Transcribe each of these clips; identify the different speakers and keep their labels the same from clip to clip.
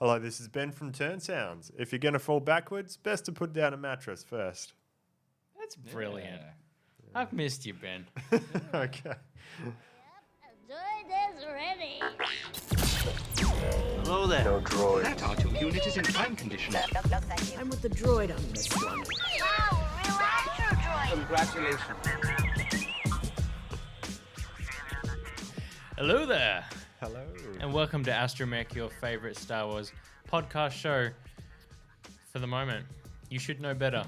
Speaker 1: Hello, this is Ben from Turn Sounds. If you're going to fall backwards, best to put down a mattress first.
Speaker 2: That's brilliant.
Speaker 3: Yeah.
Speaker 2: I've missed you, Ben.
Speaker 1: Okay.
Speaker 4: Droid is ready.
Speaker 5: Hello there.
Speaker 1: No droid.
Speaker 5: That R2 unit is in prime condition.
Speaker 6: I'm with the droid on this one.
Speaker 4: Wow, relax your droid.
Speaker 5: Congratulations.
Speaker 2: Hello there,
Speaker 1: Hello.
Speaker 2: and welcome to Astromech, your favorite Star Wars podcast show. For the moment, you should know better,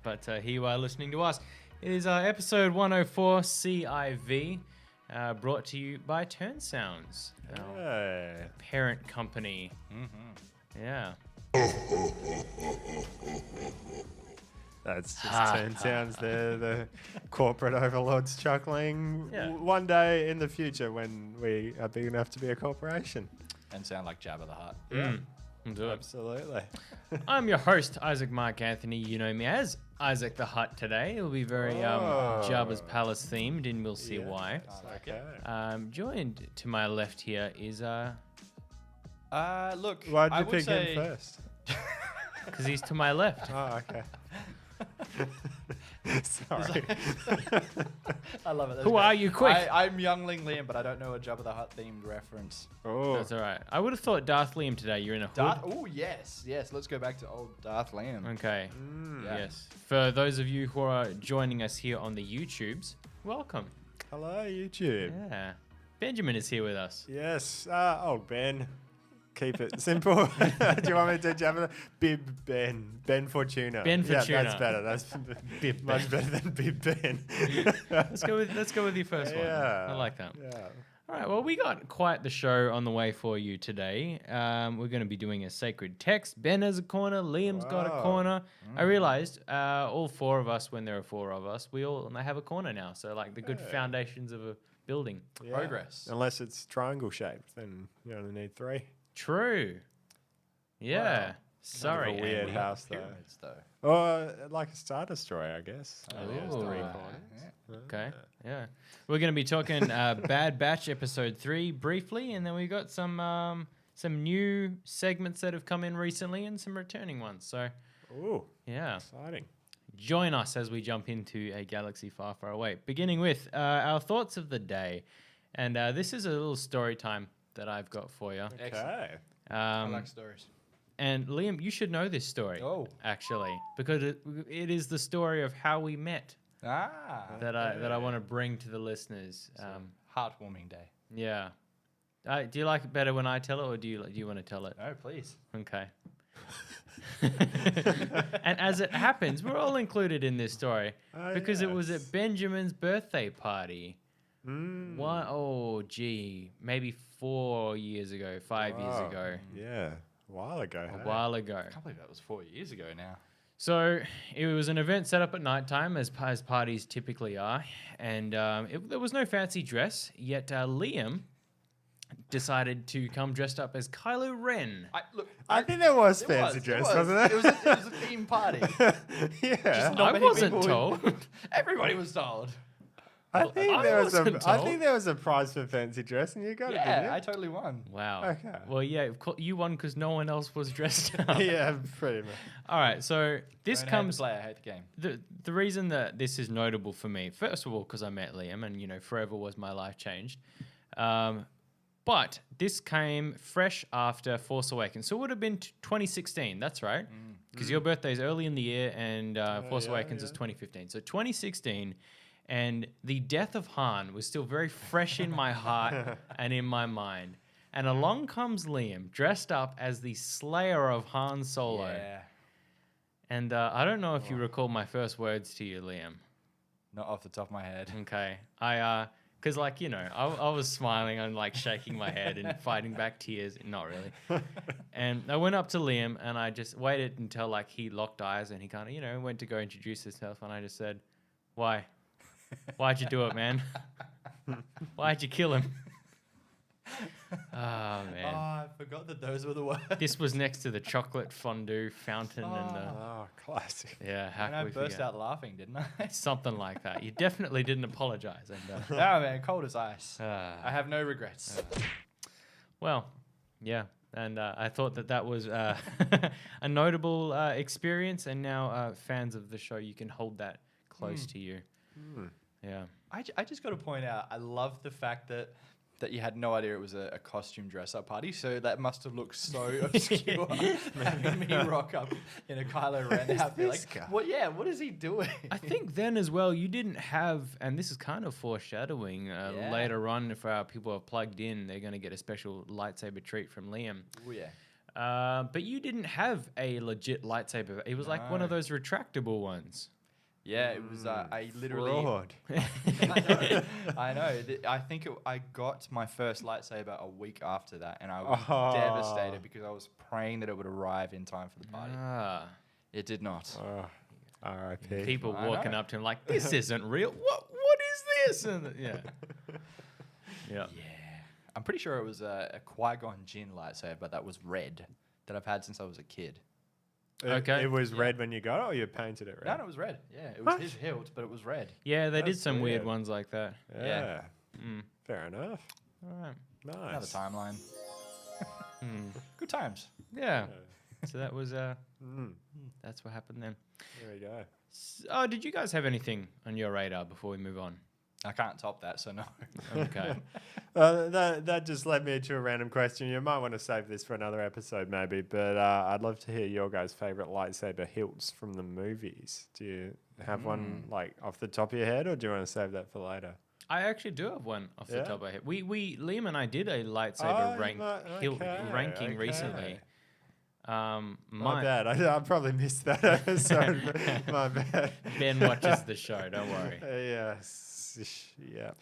Speaker 2: but here you are listening to us. It is episode 104 CIV, brought to you by Turn Sounds, our
Speaker 1: Hey.
Speaker 2: parent company. Yeah.
Speaker 1: That's just Turn Sounds there, the corporate overlords chuckling.
Speaker 2: Yeah.
Speaker 1: One day in the future when we are big enough to be a corporation.
Speaker 3: And sound like Jabba the Hutt.
Speaker 1: Yeah.
Speaker 2: Do it.
Speaker 1: Absolutely.
Speaker 2: I'm your host, Isaac Mark Anthony. You know me as Isaac the Hutt today. It'll be very Jabba's Palace themed, and we'll see why.
Speaker 1: Okay.
Speaker 2: Joined to my left here is
Speaker 3: Look,
Speaker 1: Why'd
Speaker 3: I
Speaker 1: you
Speaker 3: would
Speaker 1: pick
Speaker 3: say,
Speaker 1: him first?
Speaker 2: because he's to my left.
Speaker 1: Oh, okay. Sorry.
Speaker 3: I love it. That's
Speaker 2: Who
Speaker 3: great.
Speaker 2: are you? Quick.
Speaker 3: I'm youngling Liam, but I don't know a Jabba the Hutt themed reference.
Speaker 1: Oh,
Speaker 2: That's all right. I would have thought Darth Liam today. You're in a hood.
Speaker 3: Oh yes. Let's go back to old Darth Liam.
Speaker 2: Okay.
Speaker 3: Yeah.
Speaker 2: Yes. For those of you who are joining us here on the YouTubes, welcome.
Speaker 1: hello, YouTube.
Speaker 2: Yeah. Benjamin is here with us.
Speaker 1: Yes. Old Ben. Keep it simple. Do you want me to do Jabba? Bib Ben. Ben Fortuna.
Speaker 2: Ben Fortuna.
Speaker 1: Yeah, that's better. That's
Speaker 2: Bib
Speaker 1: much
Speaker 2: Ben.
Speaker 1: better than Bib Ben.
Speaker 2: Let's go with your first one.
Speaker 1: Yeah.
Speaker 2: I like that.
Speaker 1: Yeah.
Speaker 2: All right, well, we got quite the show on the way for you today. We're going to be doing a sacred text. Ben has a corner. Liam's got a
Speaker 1: Wow.
Speaker 2: corner. I realized all four of us, when there are four of us, we all have a corner now. So, like the good foundations of a building.
Speaker 1: Yeah.
Speaker 3: Progress.
Speaker 1: Unless it's triangle shaped, then you only need three.
Speaker 2: True. Yeah.
Speaker 3: Wow.
Speaker 2: Sorry.
Speaker 1: Kind of a weird
Speaker 2: Andy.
Speaker 1: house, though.
Speaker 3: Pyramids, though.
Speaker 1: Or like a Star Destroyer, I guess.
Speaker 3: Oh,
Speaker 1: Only has
Speaker 2: yeah.
Speaker 1: three
Speaker 2: Yeah.
Speaker 1: corners.
Speaker 2: Okay. Yeah. We're going to be talking Bad Batch episode 3 briefly, and then we got some new segments that have come in recently and some returning ones. So,
Speaker 1: Ooh,
Speaker 2: yeah.
Speaker 1: exciting.
Speaker 2: Join us as we jump into a galaxy far, far away. Beginning with our thoughts of the day. And this is a little story time that I've got for you.
Speaker 1: Okay.
Speaker 3: I like stories.
Speaker 2: And Liam, you should know this story.
Speaker 3: Oh.
Speaker 2: Actually, because it is the story of how we met that I want to bring to the listeners.
Speaker 3: Heartwarming day.
Speaker 2: Yeah. Do you like it better when I tell it, or do you want to tell it?
Speaker 3: No, please.
Speaker 2: Okay. And as it happens, we're all included in this story because it was at Benjamin's birthday party. Maybe 4 years ago, 5 years
Speaker 1: Wow.
Speaker 2: ago,
Speaker 1: Yeah. A while ago.
Speaker 2: a while ago.
Speaker 3: I can't believe that was 4 years ago now.
Speaker 2: So it was an event set up at nighttime, as parties typically are, and there was no fancy dress. Yet Liam decided to come dressed up as Kylo Ren.
Speaker 1: I think there was
Speaker 3: It
Speaker 1: fancy
Speaker 3: was,
Speaker 1: dress,
Speaker 3: it was.
Speaker 1: wasn't it?
Speaker 3: It was a theme party.
Speaker 1: Yeah.
Speaker 3: Not
Speaker 2: I
Speaker 3: many
Speaker 2: wasn't
Speaker 3: people
Speaker 2: told.
Speaker 3: Everybody was told.
Speaker 1: I think
Speaker 2: I
Speaker 1: there was
Speaker 2: wasn't
Speaker 1: I
Speaker 2: told.
Speaker 1: think there was a prize for fancy dress, and you got it,
Speaker 3: Yeah, I
Speaker 1: didn't
Speaker 3: totally won.
Speaker 2: Wow.
Speaker 1: Okay.
Speaker 2: Well, yeah, of course, you won because no one else was dressed up.
Speaker 1: you? Yeah, pretty much.
Speaker 2: All right, so this
Speaker 3: Don't hate the
Speaker 2: comes.
Speaker 3: player, hate the game.
Speaker 2: The reason that this is notable for me, first of all, because I met Liam, and forever was my life changed. But this came fresh after Force Awakens, so it would have been 2016. That's right, because your birthday is early in the year, and Force Awakens is 2015. So 2016, and the death of Han was still very fresh in my heart and in my mind. And along comes Liam, dressed up as the Slayer of Han Solo.
Speaker 3: Yeah.
Speaker 2: And I don't know if you recall my first words to you, Liam.
Speaker 3: Not off the top of my head.
Speaker 2: Okay. Because I was smiling and like shaking my head and fighting back tears. Not really. And I went up to Liam and I just waited until like he locked eyes and he kind of, went to go introduce himself. And I just said, why? Why'd you do it, man? Why'd you kill him? Oh, man.
Speaker 3: I forgot that those were the words.
Speaker 2: This was next to the chocolate fondue fountain and the...
Speaker 1: Oh, classic.
Speaker 2: Yeah, how
Speaker 3: And
Speaker 2: can
Speaker 3: I
Speaker 2: we
Speaker 3: burst
Speaker 2: forget?
Speaker 3: out laughing, didn't I?
Speaker 2: Something like that. You definitely didn't apologize. And,
Speaker 3: No, man, cold as ice.
Speaker 2: uh,
Speaker 3: I have no regrets.
Speaker 2: well, yeah. And I thought that was a notable experience. And now fans of the show, you can hold that close to you. Yeah.
Speaker 3: I just got to point out, I love the fact that you had no idea it was a costume dress-up party, so that must have looked so obscure having me rock up in a Kylo Ren outfit. Like, what is he doing?
Speaker 2: I think then as well, you didn't have, and this is kind of foreshadowing later on, if our people are plugged in, they're going to get a special lightsaber treat from Liam.
Speaker 3: Oh, yeah.
Speaker 2: But you didn't have a legit lightsaber. It was like one of those retractable ones.
Speaker 3: Yeah, it was. I literally.
Speaker 1: Fraud.
Speaker 3: I know. I think I got my first lightsaber a week after that, and I was devastated because I was praying that it would arrive in time for the party. It did not.
Speaker 1: R.I.P.
Speaker 2: People
Speaker 3: I
Speaker 2: walking
Speaker 3: know.
Speaker 2: up to him like, "This isn't real. What is this?" And yeah.
Speaker 3: Yeah. I'm pretty sure it was a Qui-Gon Jinn lightsaber that was red that I've had since I was a kid.
Speaker 2: Okay.
Speaker 1: It was red when you got it, or you painted it red?
Speaker 3: No, it was red. Yeah, it was his hilt, but it was red.
Speaker 2: Yeah, they did
Speaker 1: That's
Speaker 2: some weird
Speaker 1: weird.
Speaker 2: ones like that.
Speaker 1: Yeah. Fair enough.
Speaker 2: All right.
Speaker 1: Nice.
Speaker 3: Another timeline. Good times.
Speaker 2: Yeah. So that was that's what happened then.
Speaker 1: There we go.
Speaker 2: Oh, did you guys have anything on your radar before we move on?
Speaker 3: I can't top that, so no.
Speaker 2: Okay.
Speaker 1: That just led me to a random question. You might want to save this for another episode, maybe, but I'd love to hear your guys' favorite lightsaber hilts from the movies. Do you have one like off the top of your head, or do you want to save that for later?
Speaker 2: I actually do have one off the
Speaker 1: Yeah?
Speaker 2: top of my head. Liam and I did a lightsaber hilt ranking
Speaker 1: okay.
Speaker 2: recently.
Speaker 1: My bad. I probably missed that episode. but my bad.
Speaker 2: Ben watches the show. Don't worry.
Speaker 1: Yes. Yeah.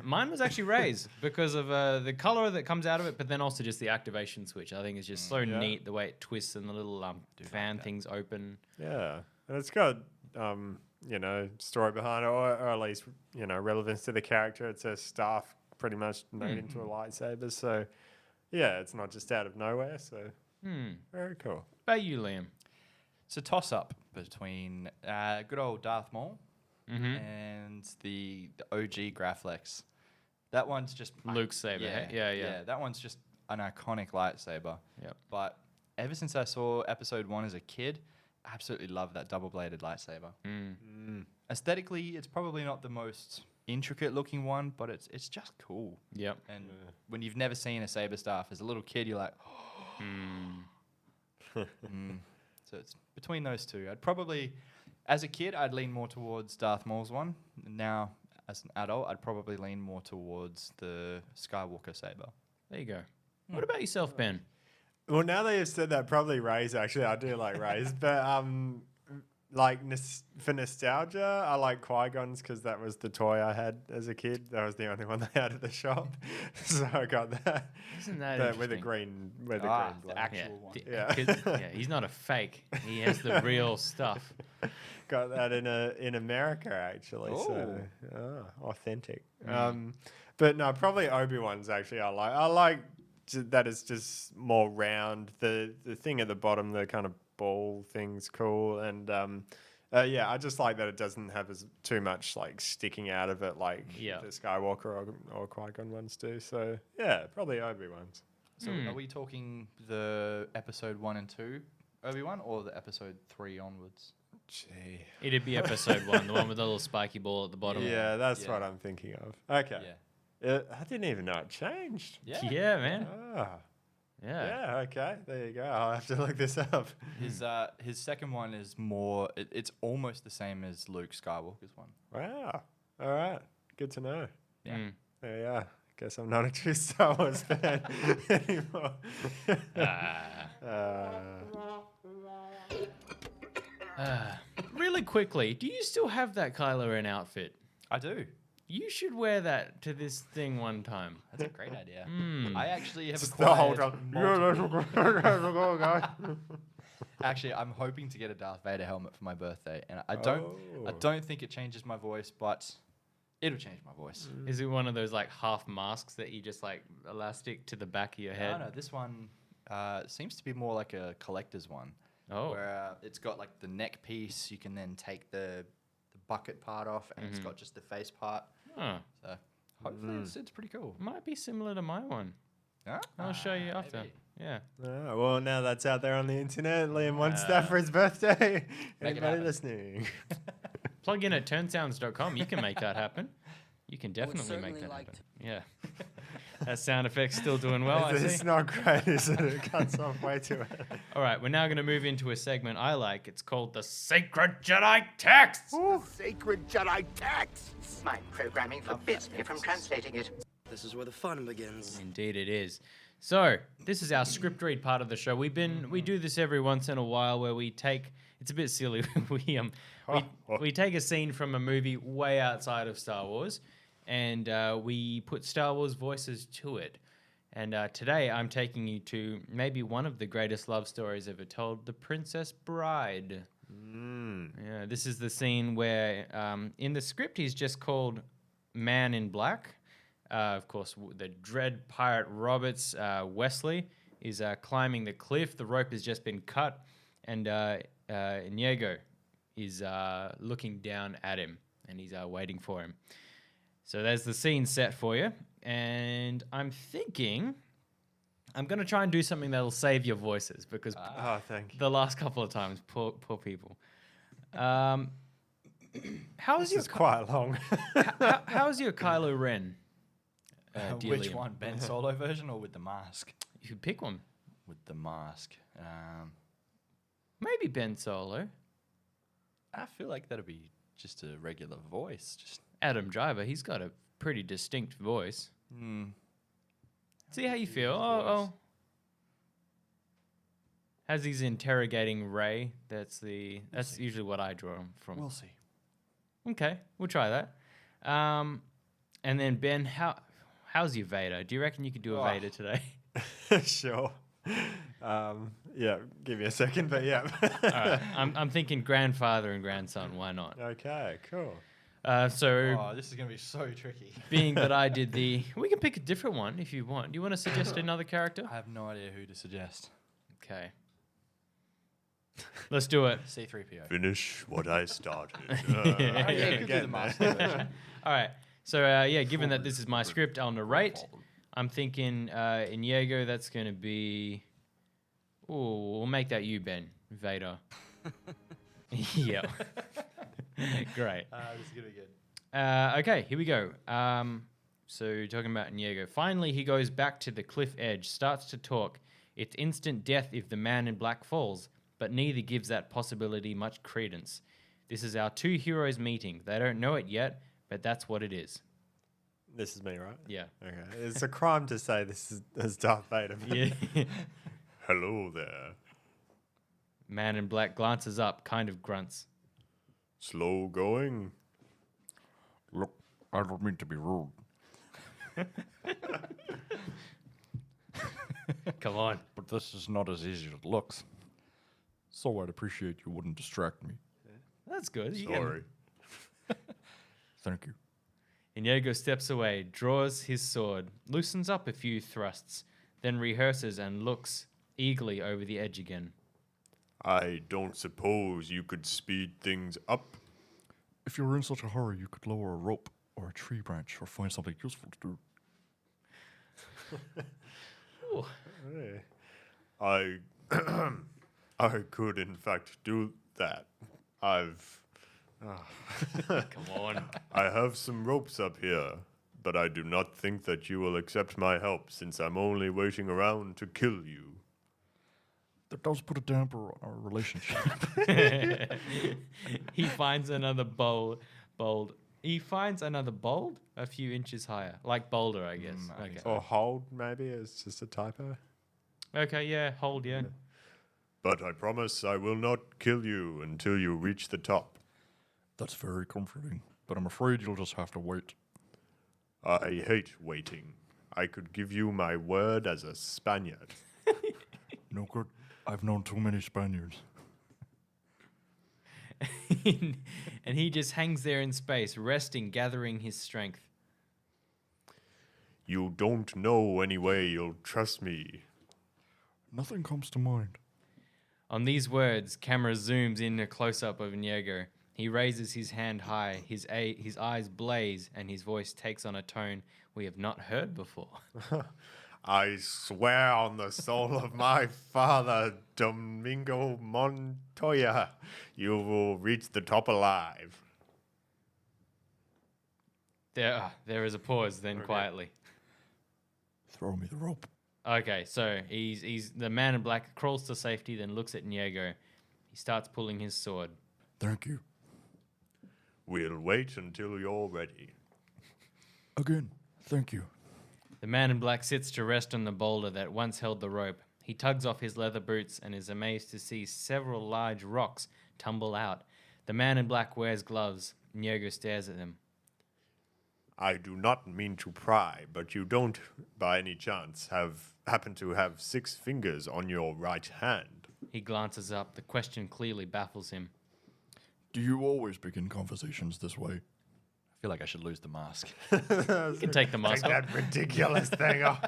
Speaker 2: Mine was actually Ray's because of the color that comes out of it, but then also just the activation switch. I think is just so neat the way it twists and the little fan things open.
Speaker 1: Yeah, and it's got story behind it, or at least relevance to the character. It's a staff pretty much made into a lightsaber, so yeah, it's not just out of nowhere. So very cool.
Speaker 2: About you, Liam?
Speaker 3: It's a toss-up between good old Darth Maul and the OG Graflex. That one's just
Speaker 2: Luke's saber. Yeah.
Speaker 3: That one's just an iconic lightsaber.
Speaker 2: Yep.
Speaker 3: But ever since I saw Episode 1 as a kid, I absolutely love that double-bladed lightsaber. Aesthetically, it's probably not the most intricate-looking one, but it's just cool.
Speaker 2: Yep.
Speaker 3: And when you've never seen a saber staff as a little kid, you're like, So it's between those two. I'd probably, as a kid, I'd lean more towards Darth Maul's one. Now, as an adult, I'd probably lean more towards the Skywalker saber.
Speaker 2: There you go. What about yourself, Ben?
Speaker 1: Well, now that you've said that, probably Ray's actually. I do like Ray's, but like for nostalgia, I like Qui-Gon's because that was the toy I had as a kid. That was the only one they had at the shop, so I got that.
Speaker 2: Isn't that
Speaker 1: But with the
Speaker 2: interesting?
Speaker 1: green, with the green
Speaker 3: The
Speaker 1: blade.
Speaker 3: actual one.
Speaker 1: Yeah.
Speaker 2: 'Cause, he's not a fake. He has the real stuff.
Speaker 1: Got that in America actually, so authentic. But no, probably Obi-Wan's actually I like that it's just more round. The thing at the bottom, the kind of ball thing's cool, and I just like that it doesn't have too much like sticking out of it like the Skywalker or Qui-Gon ones do. So yeah, probably Obi-Wan's.
Speaker 3: So are we talking the Episode 1 and 2 Obi-Wan or the Episode 3 onwards?
Speaker 1: Gee.
Speaker 2: It'd be Episode 1, the one with the little spiky ball at the bottom.
Speaker 1: Yeah, that's what I'm thinking of. Okay.
Speaker 3: Yeah.
Speaker 1: I didn't even know it changed.
Speaker 2: Yeah, man.
Speaker 1: Ah.
Speaker 2: Yeah.
Speaker 1: Yeah, okay. There you go. I'll have to look this up.
Speaker 3: His second one is more. It's almost the same as Luke Skywalker's one.
Speaker 1: Wow. All right. Good to know.
Speaker 3: Yeah.
Speaker 1: Yeah. Guess I'm not a true Star Wars fan anymore.
Speaker 2: Really quickly, do you still have that Kylo Ren outfit?
Speaker 3: I do.
Speaker 2: You should wear that to this thing one time.
Speaker 3: That's a great idea. I actually have
Speaker 1: The whole
Speaker 3: acquired
Speaker 1: time.
Speaker 3: multiple- Actually, I'm hoping to get a Darth Vader helmet for my birthday, and I don't think it changes my voice, but it'll change my voice.
Speaker 2: Is it one of those like half masks that you just like elastic to the back of your head?
Speaker 3: No, this one seems to be more like a collector's one.
Speaker 2: Oh.
Speaker 3: Where it's got like the neck piece. You can then take the bucket part off, and it's got just the face part.
Speaker 2: Huh.
Speaker 3: So hopefully it's pretty cool.
Speaker 2: Might be similar to my one. I'll show you after.
Speaker 3: maybe.
Speaker 2: Yeah.
Speaker 1: Oh, well, now that's out there on the internet. Liam wants that for his birthday.
Speaker 3: Make it
Speaker 1: Anybody
Speaker 3: happen.
Speaker 1: listening?
Speaker 2: Plug in at turnsounds.com. You can make that happen. You can definitely make
Speaker 7: certainly
Speaker 2: that
Speaker 7: like
Speaker 2: happen. Yeah. That sound effect's still doing well, I
Speaker 1: It's
Speaker 2: see.
Speaker 1: not great, is it? It cuts off way too early.
Speaker 2: All right, we're now going to move into a segment I like. It's called the Sacred Jedi Texts.
Speaker 7: Sacred Jedi texts.
Speaker 5: My programming forbids me from translating it.
Speaker 7: This is where the fun begins.
Speaker 2: Indeed, it is. So this is our script read part of the show. We do this every once in a while where we take. It's a bit silly. we take a scene from a movie way outside of Star Wars, and we put Star Wars voices to it. And today I'm taking you to maybe one of the greatest love stories ever told, The Princess Bride. Yeah, this is the scene where in the script he's just called Man in Black. Of course, the dread pirate Roberts Wesley is climbing the cliff. The rope has just been cut, and Inigo is looking down at him, and he's waiting for him. So there's the scene set for you, and I'm thinking I'm going to try and do something that'll save your voices, because
Speaker 1: Oh, thank you.
Speaker 2: the last couple of times, poor people. How's
Speaker 1: This
Speaker 2: your
Speaker 1: is quite long.
Speaker 2: how's your Kylo Ren? Dear
Speaker 3: Which
Speaker 2: Liam?
Speaker 3: one? Ben Solo version or with the mask?
Speaker 2: You could pick one.
Speaker 3: With the mask.
Speaker 2: Maybe Ben Solo.
Speaker 3: I feel like that'd be just a regular voice. Just
Speaker 2: Adam Driver, he's got a pretty distinct voice. See how you feel.
Speaker 3: voice.
Speaker 2: As he's interrogating Ray, that's usually what I draw him from.
Speaker 3: we'll see.
Speaker 2: Okay, we'll try that. And then Ben, how's your Vader? Do you reckon you could do a Vader today?
Speaker 1: Sure. Yeah, give me a second, but yeah.
Speaker 2: All right, I'm thinking grandfather and grandson. Why not?
Speaker 1: Okay, cool.
Speaker 2: So
Speaker 3: Oh, this is gonna be so tricky.
Speaker 2: being that I did we can pick a different one if you want. Do you want to suggest another character?
Speaker 3: I have no idea who to suggest.
Speaker 2: Okay. Let's do it.
Speaker 3: C-3PO.
Speaker 1: Finish what I started.
Speaker 3: Yeah, you could do the
Speaker 1: getting
Speaker 3: master version.
Speaker 2: All right. So, given that this is my script, I'll narrate. I'm thinking Inigo, that's going to be... Ooh, we'll make that you, Ben. Vader. Yeah. Great.
Speaker 3: This is gonna be good.
Speaker 2: Okay, here we go. So, talking about Inigo. Finally, he goes back to the cliff edge, starts to talk. It's instant death if the man in black falls, but neither gives that possibility much credence. This is our two heroes meeting. They don't know it yet, but that's what it is.
Speaker 1: This is me, right?
Speaker 2: Yeah.
Speaker 1: Okay. It's a crime to say this is as Darth Vader.
Speaker 2: Yeah.
Speaker 1: Hello there.
Speaker 2: Man in black glances up, kind of grunts.
Speaker 1: Slow going.
Speaker 8: Look, I don't mean to be rude.
Speaker 2: Come on.
Speaker 8: But this is not as easy as it looks. So I'd appreciate you wouldn't distract me.
Speaker 2: That's good.
Speaker 1: Sorry.
Speaker 8: Thank you.
Speaker 2: Inigo steps away, draws his sword, loosens up a few thrusts, then rehearses and looks eagerly over the edge again.
Speaker 1: I don't suppose you could speed things up.
Speaker 8: If you were in such a hurry, you could lower a rope or a tree branch or find something useful to do.
Speaker 1: I I could in fact do that.
Speaker 2: Come on.
Speaker 1: I have some ropes up here, but I do not think that you will accept my help since I'm only waiting around to kill you.
Speaker 8: That does put a damper on our relationship.
Speaker 2: He finds another bold. He finds another bold a few inches higher. Like boulder, I guess. Okay.
Speaker 1: Or hold, maybe, it's just a typo.
Speaker 2: Okay, yeah, hold, yeah.
Speaker 1: But I promise I will not kill you until you reach the top.
Speaker 8: That's very comforting, but I'm afraid you'll just have to wait.
Speaker 1: I hate waiting. I could give you my word as a Spaniard.
Speaker 8: No good. I've known too many Spaniards.
Speaker 2: And he just hangs there in space, resting, gathering his strength.
Speaker 1: You don't know any way you'll trust me.
Speaker 8: Nothing comes to mind.
Speaker 2: On these words, camera zooms in a close-up of Inigo. He raises his hand high, his eyes blaze, and his voice takes on a tone we have not heard before.
Speaker 1: I swear on the soul of my father, Domingo Montoya, you will reach the top alive.
Speaker 2: There is a pause. Then quietly.
Speaker 8: Throw me the rope.
Speaker 2: Okay, so he's the man in black crawls to safety, then looks at Niego. He starts pulling his sword.
Speaker 8: Thank you.
Speaker 1: We'll wait until you're ready.
Speaker 8: Again, thank you.
Speaker 2: The man in black sits to rest on the boulder that once held the rope. He tugs off his leather boots and is amazed to see several large rocks tumble out. The man in black wears gloves. Niego stares at them.
Speaker 1: I do not mean to pry, but you don't, by any chance, happen to have 6 fingers on your right hand.
Speaker 2: He glances up. The question clearly baffles him.
Speaker 8: Do you always begin conversations this way?
Speaker 3: I feel like I should lose the mask.
Speaker 2: You can take the
Speaker 1: Take
Speaker 2: mask off.
Speaker 1: that ridiculous thing off.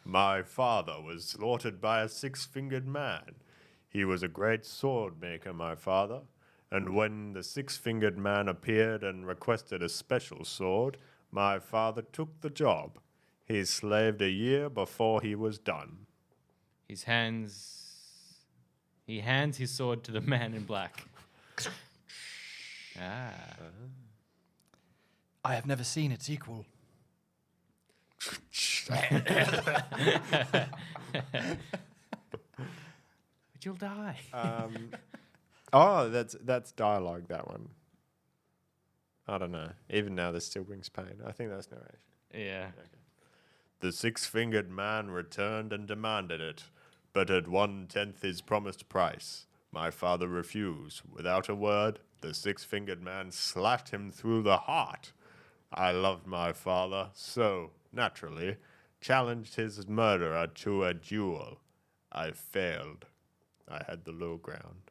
Speaker 1: My father was slaughtered by a 6-fingered man. He was a great sword maker, my father. And when the 6-fingered man appeared and requested a special sword, my father took the job. He slaved a year before he was done.
Speaker 2: He hands his sword to the man in black.
Speaker 3: I have never seen its equal.
Speaker 2: But you'll die.
Speaker 1: Oh, that's dialogue, that one. I don't know. Even now, this still brings pain. I think that's narration.
Speaker 2: Yeah.
Speaker 1: The 6-fingered man returned and demanded it, but at 1/10 his promised price. My father refused. Without a word, the 6-fingered man slashed him through the heart. I loved my father, so, naturally, challenged his murderer to a duel. I failed. I had the low ground.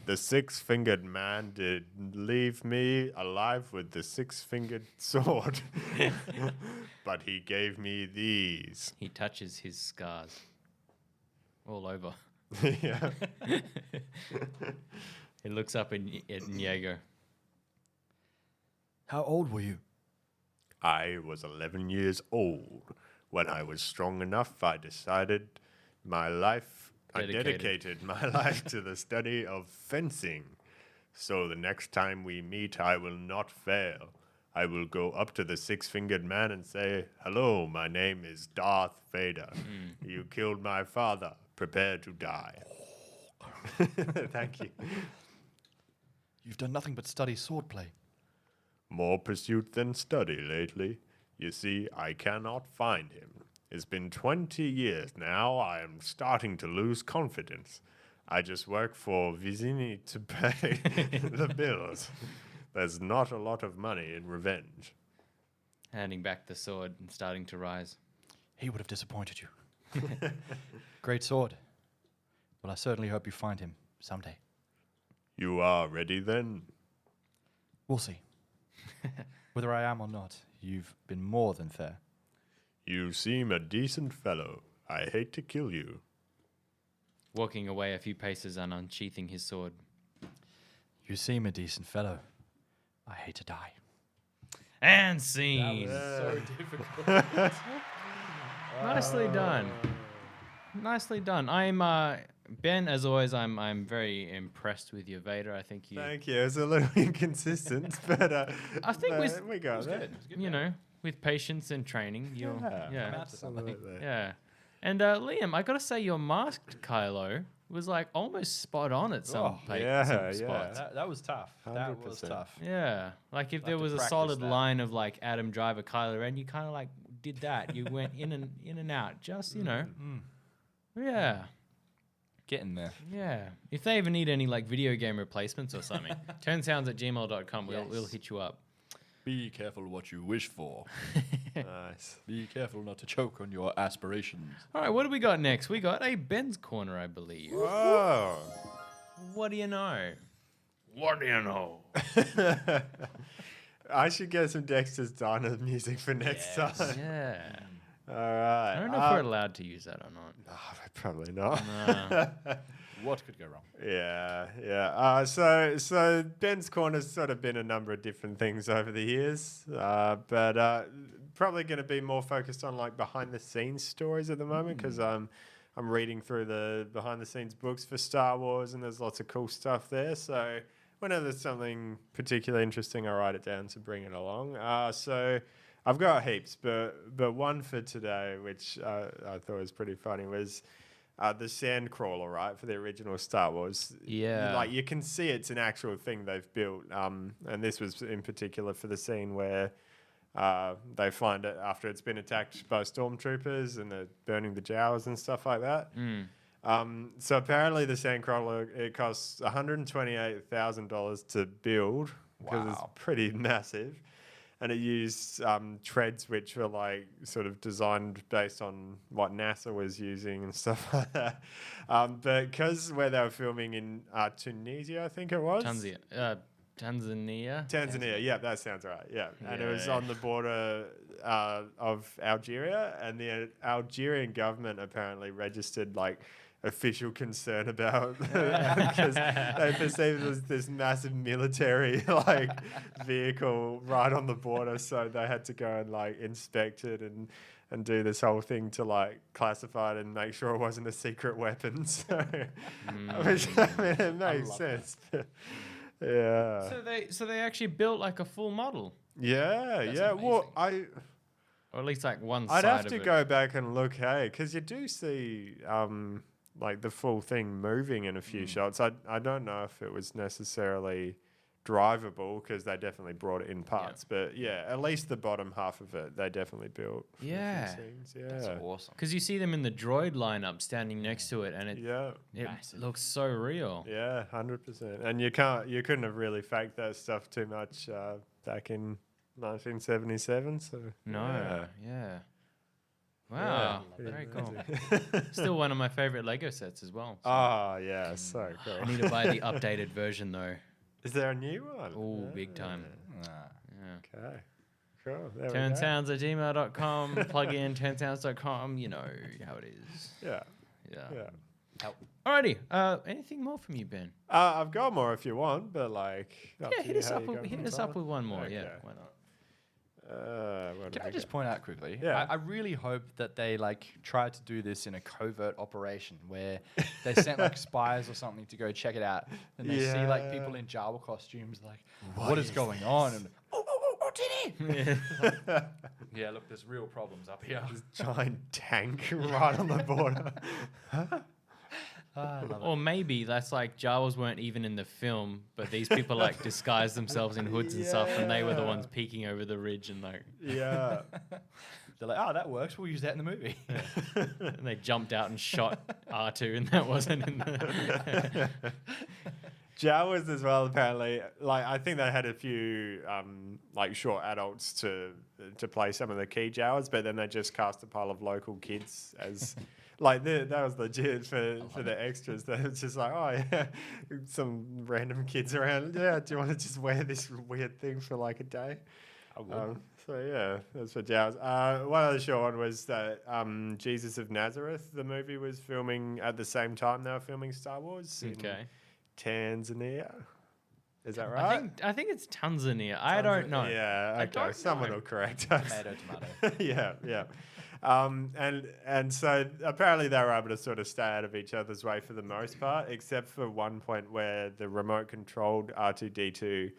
Speaker 1: The 6-fingered man did leave me alive with the 6-fingered sword, but he gave me these.
Speaker 2: He touches his scars all over.
Speaker 1: Yeah.
Speaker 2: He looks up at Niego.
Speaker 3: How old were you?
Speaker 1: I was 11 years old. When I was strong enough, I decided my life. I dedicated my life to the study of fencing. So the next time we meet, I will not fail. I will go up to the 6-fingered man and say, "Hello, my name is Darth Vader. You killed my father. Prepare to die." Thank you.
Speaker 3: You've done nothing but study swordplay.
Speaker 1: More pursuit than study lately. You see, I cannot find him. It's been 20 years now. I am starting to lose confidence. I just work for Vizini to pay the bills. There's not a lot of money in revenge.
Speaker 2: Handing back the sword and starting to rise.
Speaker 3: He would have disappointed you. Great sword. Well, I certainly hope you find him someday.
Speaker 1: You are ready then?
Speaker 3: We'll see. Whether I am or not, you've been more than fair.
Speaker 1: You seem a decent fellow. I hate to kill you.
Speaker 2: Walking away a few paces and unsheathing his sword.
Speaker 3: You seem a decent fellow. I hate to die.
Speaker 2: And scene.
Speaker 3: So difficult.
Speaker 2: Nicely done. Nicely done. I'm Ben. As always, I'm very impressed with your Vader. I think you.
Speaker 1: Thank you. It's a little inconsistent, but
Speaker 2: I think
Speaker 1: we got it.
Speaker 2: you know, with patience and training, you'll yeah.
Speaker 1: Absolutely.
Speaker 2: Yeah. And Liam, I gotta say, your masked Kylo was like almost spot on at some, some spots.
Speaker 3: That was tough. That was
Speaker 1: 100%.
Speaker 3: tough.
Speaker 2: Yeah, like if there
Speaker 3: have to
Speaker 2: was a
Speaker 3: practice
Speaker 2: solid
Speaker 3: that.
Speaker 2: line of like Adam Driver, Kylo Ren, you kind of like did that. You went in and out, just you know. Yeah,
Speaker 3: Getting there.
Speaker 2: yeah. If they even need any like video game replacements or something, turnsounds@gmail.com. We'll hit you up.
Speaker 8: Be careful what you wish for.
Speaker 1: Nice.
Speaker 8: Be careful not to choke on your aspirations.
Speaker 2: All right, what do we got next? We got a Ben's Corner, I believe.
Speaker 1: Oh.
Speaker 2: What do you know? What do you know?
Speaker 1: I should get some Dexter's Diner music for next time.
Speaker 2: Yeah.
Speaker 1: All right.
Speaker 2: I don't know if we're allowed to use that or not.
Speaker 1: Probably not.
Speaker 3: What could go wrong?
Speaker 1: Yeah, yeah. So Ben's Corner's sort of been a number of different things over the years, but probably going to be more focused on like behind the scenes stories at the moment because I'm reading through the behind the scenes books for Star Wars and there's lots of cool stuff there. So whenever there's something particularly interesting, I write it down to bring it along. So I've got heaps, but one for today, which I thought was pretty funny, was. The Sandcrawler, right, for the original Star Wars.
Speaker 2: Yeah.
Speaker 1: Like, you can see it's an actual thing they've built. And this was in particular for the scene where they find it after it's been attacked by stormtroopers and they're burning the Jawas and stuff like that. So apparently the Sandcrawler, it costs $128,000 to build because it's pretty massive. And it used treads which were like sort of designed based on what NASA was using and stuff like that. But because where they were filming in Tunisia, I think it was.
Speaker 2: Tanzania.
Speaker 1: Tanzania, yeah, that sounds right. Yeah, and it was on the border of Algeria, and the Algerian government apparently registered like official concern about because they perceived it as this massive military like vehicle right on the border, so they had to go and like inspect it and do this whole thing to like classify it and make sure it wasn't a secret weapon. So, which, I mean, it makes sense. Yeah.
Speaker 2: So they actually built like a full model,
Speaker 1: Yeah,
Speaker 3: That's
Speaker 1: yeah.
Speaker 3: amazing.
Speaker 1: Well,
Speaker 2: or at least like one
Speaker 1: I'd
Speaker 2: side
Speaker 1: have
Speaker 2: of
Speaker 1: to
Speaker 2: it.
Speaker 1: go back and look, hey, because you do see like the full thing moving in a few shots. I don't know if it was necessarily drivable because they definitely brought it in parts, but yeah, at least the bottom half of it they definitely built. For
Speaker 2: Yeah.
Speaker 1: a few scenes. Yeah,
Speaker 3: That's awesome.
Speaker 2: Because you see them in the droid lineup standing next to it, and it
Speaker 3: Massive.
Speaker 2: looks so real.
Speaker 1: Yeah, 100%. And you couldn't have really faked that stuff too much back in 1977. So
Speaker 2: No, yeah. Wow,
Speaker 1: Yeah.
Speaker 2: very cool. Still one of my favorite Lego sets as well. So
Speaker 1: Oh yeah, so
Speaker 2: I
Speaker 1: cool.
Speaker 2: need to buy the updated version though.
Speaker 1: Is there a new one?
Speaker 2: Oh, big time.
Speaker 3: Ah.
Speaker 2: Yeah.
Speaker 1: Okay. Cool. There we go.
Speaker 2: Turnsounds@gmail.com, plug in turnsounds.com, you know how it is.
Speaker 1: Yeah.
Speaker 2: Yeah.
Speaker 1: Yeah.
Speaker 2: Alrighty. Anything more from you, Ben?
Speaker 1: I've got more if you want, but like,
Speaker 2: Yeah,
Speaker 1: to
Speaker 2: hit
Speaker 1: you
Speaker 2: us
Speaker 1: how
Speaker 2: up.
Speaker 1: you go
Speaker 2: Hit
Speaker 1: from
Speaker 2: us up
Speaker 1: time.
Speaker 2: with one more. Yeah,
Speaker 1: Okay.
Speaker 2: why not?
Speaker 1: What
Speaker 3: Can
Speaker 1: have
Speaker 3: I
Speaker 1: we
Speaker 3: just
Speaker 1: got?
Speaker 3: point out quickly?
Speaker 1: Yeah.
Speaker 3: I really hope that they like try to do this in a covert operation where they sent like spies or something to go check it out, and they see like people
Speaker 1: Yeah.
Speaker 3: in Jawa costumes, like what is going on? And oh, did yeah, look, there's real problems up here.
Speaker 1: Giant tank right on the border.
Speaker 3: I love it.
Speaker 2: Or maybe that's like Jawas weren't even in the film, but these people like disguised themselves in hoods and stuff, and they were the ones peeking over the ridge and like,
Speaker 1: Yeah.
Speaker 3: They're like, oh, that works. We'll use that in the movie.
Speaker 2: and they jumped out and shot R2, and that wasn't in the.
Speaker 1: Jawas as well, apparently. Like, I think they had a few like short adults to play some of the key Jawas, but then they just cast a pile of local kids as. Like, that was legit for the extras. That was just like, oh, yeah, some random kids around. Yeah, do you want to just wear this weird thing for like a day? So, yeah, that's for Jawas. One other short one was that Jesus of Nazareth, the movie, was filming at the same time they were filming Star Wars in
Speaker 2: Okay.
Speaker 1: Tanzania. Is that right?
Speaker 2: I think it's Tanzania. I don't know.
Speaker 1: Yeah,
Speaker 2: I
Speaker 1: okay.
Speaker 2: don't
Speaker 1: Someone
Speaker 2: know.
Speaker 1: will correct us.
Speaker 3: Tomato.
Speaker 1: Yeah, yeah. And so apparently they were able to sort of stay out of each other's way for the most part, except for one point where the remote controlled R2D2,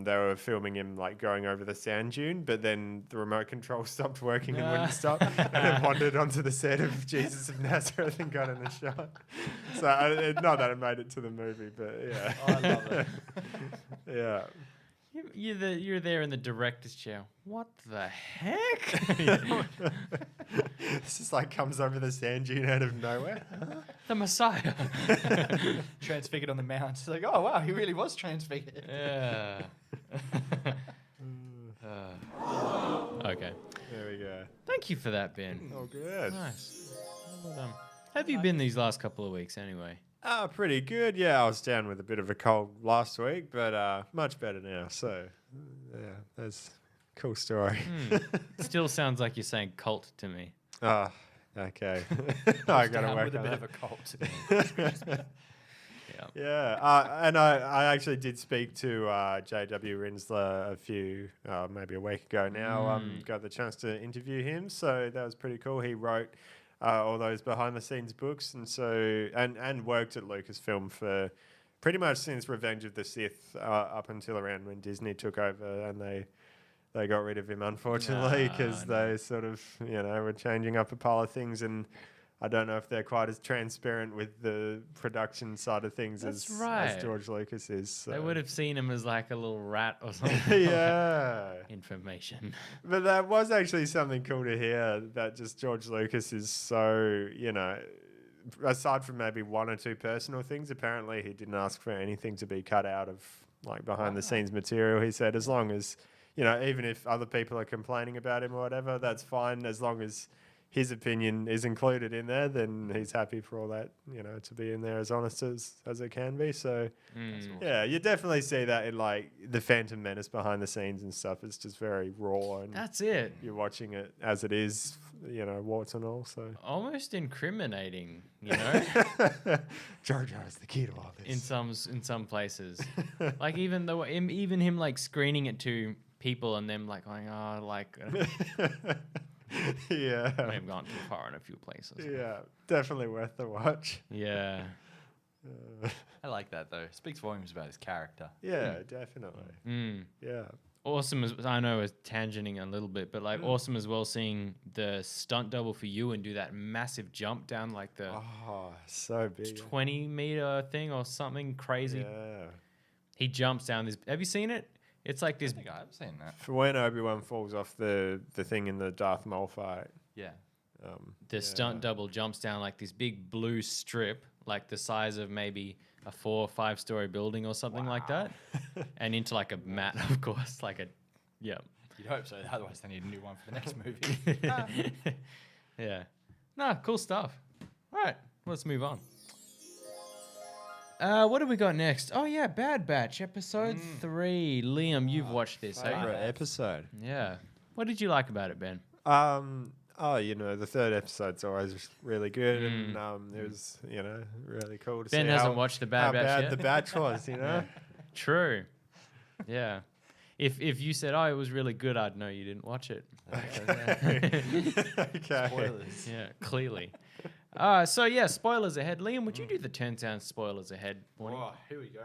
Speaker 1: they were filming him like going over the sand dune, but then the remote control stopped working and wouldn't stop, and it wandered onto the set of Jesus of Nazareth and got in the shot. So not that it made it to the movie, but yeah.
Speaker 3: Oh, I love it.
Speaker 1: Yeah.
Speaker 2: You're there in the director's chair. What the heck?
Speaker 1: This just like comes over the sand dune out of nowhere.
Speaker 2: The Messiah.
Speaker 3: Transfigured on the mount. It's like, oh, wow, he really was transfigured.
Speaker 2: Yeah. Okay.
Speaker 1: There we go.
Speaker 2: Thank you for that, Ben.
Speaker 1: Oh, good.
Speaker 2: Nice. Well done. How have you been these last couple of weeks, anyway?
Speaker 1: Pretty good. Yeah, I was down with a bit of a cold last week, but much better now. So, yeah, that's Cool story.
Speaker 2: Still sounds like you're saying cult to me.
Speaker 1: Ah, okay. I gotta
Speaker 3: Down
Speaker 1: work
Speaker 3: with a
Speaker 1: on
Speaker 3: bit
Speaker 1: that.
Speaker 3: of a cult.
Speaker 2: Yeah.
Speaker 1: Yeah, and I actually did speak to J.W. Rinsler maybe a week ago now. Got the chance to interview him, so that was pretty cool. He wrote all those behind the scenes books, and and worked at Lucasfilm for pretty much since Revenge of the Sith up until around when Disney took over, and they got rid of him, unfortunately, because they sort of, were changing up a pile of things. And I don't know if they're quite as transparent with the production side of things
Speaker 2: That's
Speaker 1: as
Speaker 2: right.
Speaker 1: George Lucas is. So.
Speaker 2: They would have seen him as like a little rat or something.
Speaker 1: Yeah.
Speaker 2: Information.
Speaker 1: But that was actually something cool to hear, that just George Lucas is so, aside from maybe one or two personal things, apparently he didn't ask for anything to be cut out of like behind the scenes material. He said as long as, even if other people are complaining about him or whatever, that's fine. As long as his opinion is included in there, then he's happy for all that, to be in there as honest as it can be. So, yeah, you definitely see that in like the Phantom Menace behind the scenes and stuff. It's just very raw, and
Speaker 2: That's it.
Speaker 1: you're watching it as it is, warts and all. So
Speaker 2: Almost incriminating,
Speaker 1: Jar Jar is the key to all this.
Speaker 2: in some places. Like even him like screening it to people and them like going, oh, like
Speaker 1: Yeah.
Speaker 2: may have gone too far in a few places.
Speaker 1: Yeah, definitely worth the watch.
Speaker 2: Yeah.
Speaker 3: I like that though. Speaks volumes about his character.
Speaker 1: Yeah, definitely.
Speaker 2: Mm.
Speaker 1: Yeah.
Speaker 2: Awesome as I know is tangenting a little bit, but like awesome as well seeing the stunt double for you and do that massive jump down like the
Speaker 1: Oh, so big.
Speaker 2: 20-meter thing or something crazy.
Speaker 1: Yeah.
Speaker 2: He jumps down this. Have you seen it? It's like this.
Speaker 3: I think I've seen that.
Speaker 1: For when Obi-Wan falls off the thing in the Darth Maul fight.
Speaker 3: Yeah.
Speaker 2: The stunt double jumps down like this big blue strip, like the size of maybe a 4 or 5 story building or something like that, and into like a mat, of course, like a, yeah.
Speaker 3: You'd hope so. Otherwise, they need a new one for the next movie.
Speaker 2: Yeah. Nah, cool stuff. All right, let's move on. What have we got next? Oh yeah, Bad Batch episode 3. Liam, you've watched this, eh?
Speaker 1: Favorite episode.
Speaker 2: Yeah. What did you like about it, Ben?
Speaker 1: The third episode's always really good, and it was, really cool to see
Speaker 2: Ben hasn't watched the Bad
Speaker 1: how
Speaker 2: Batch
Speaker 1: bad
Speaker 2: yet.
Speaker 1: the batch was,
Speaker 2: True. Yeah. If you said, oh, it was really good, I'd know you didn't watch it.
Speaker 1: Okay.
Speaker 3: Spoilers.
Speaker 2: Yeah, clearly. So yeah, spoilers ahead. Liam, would you do the 10 sound spoilers ahead? Warning?
Speaker 3: Oh, here we go.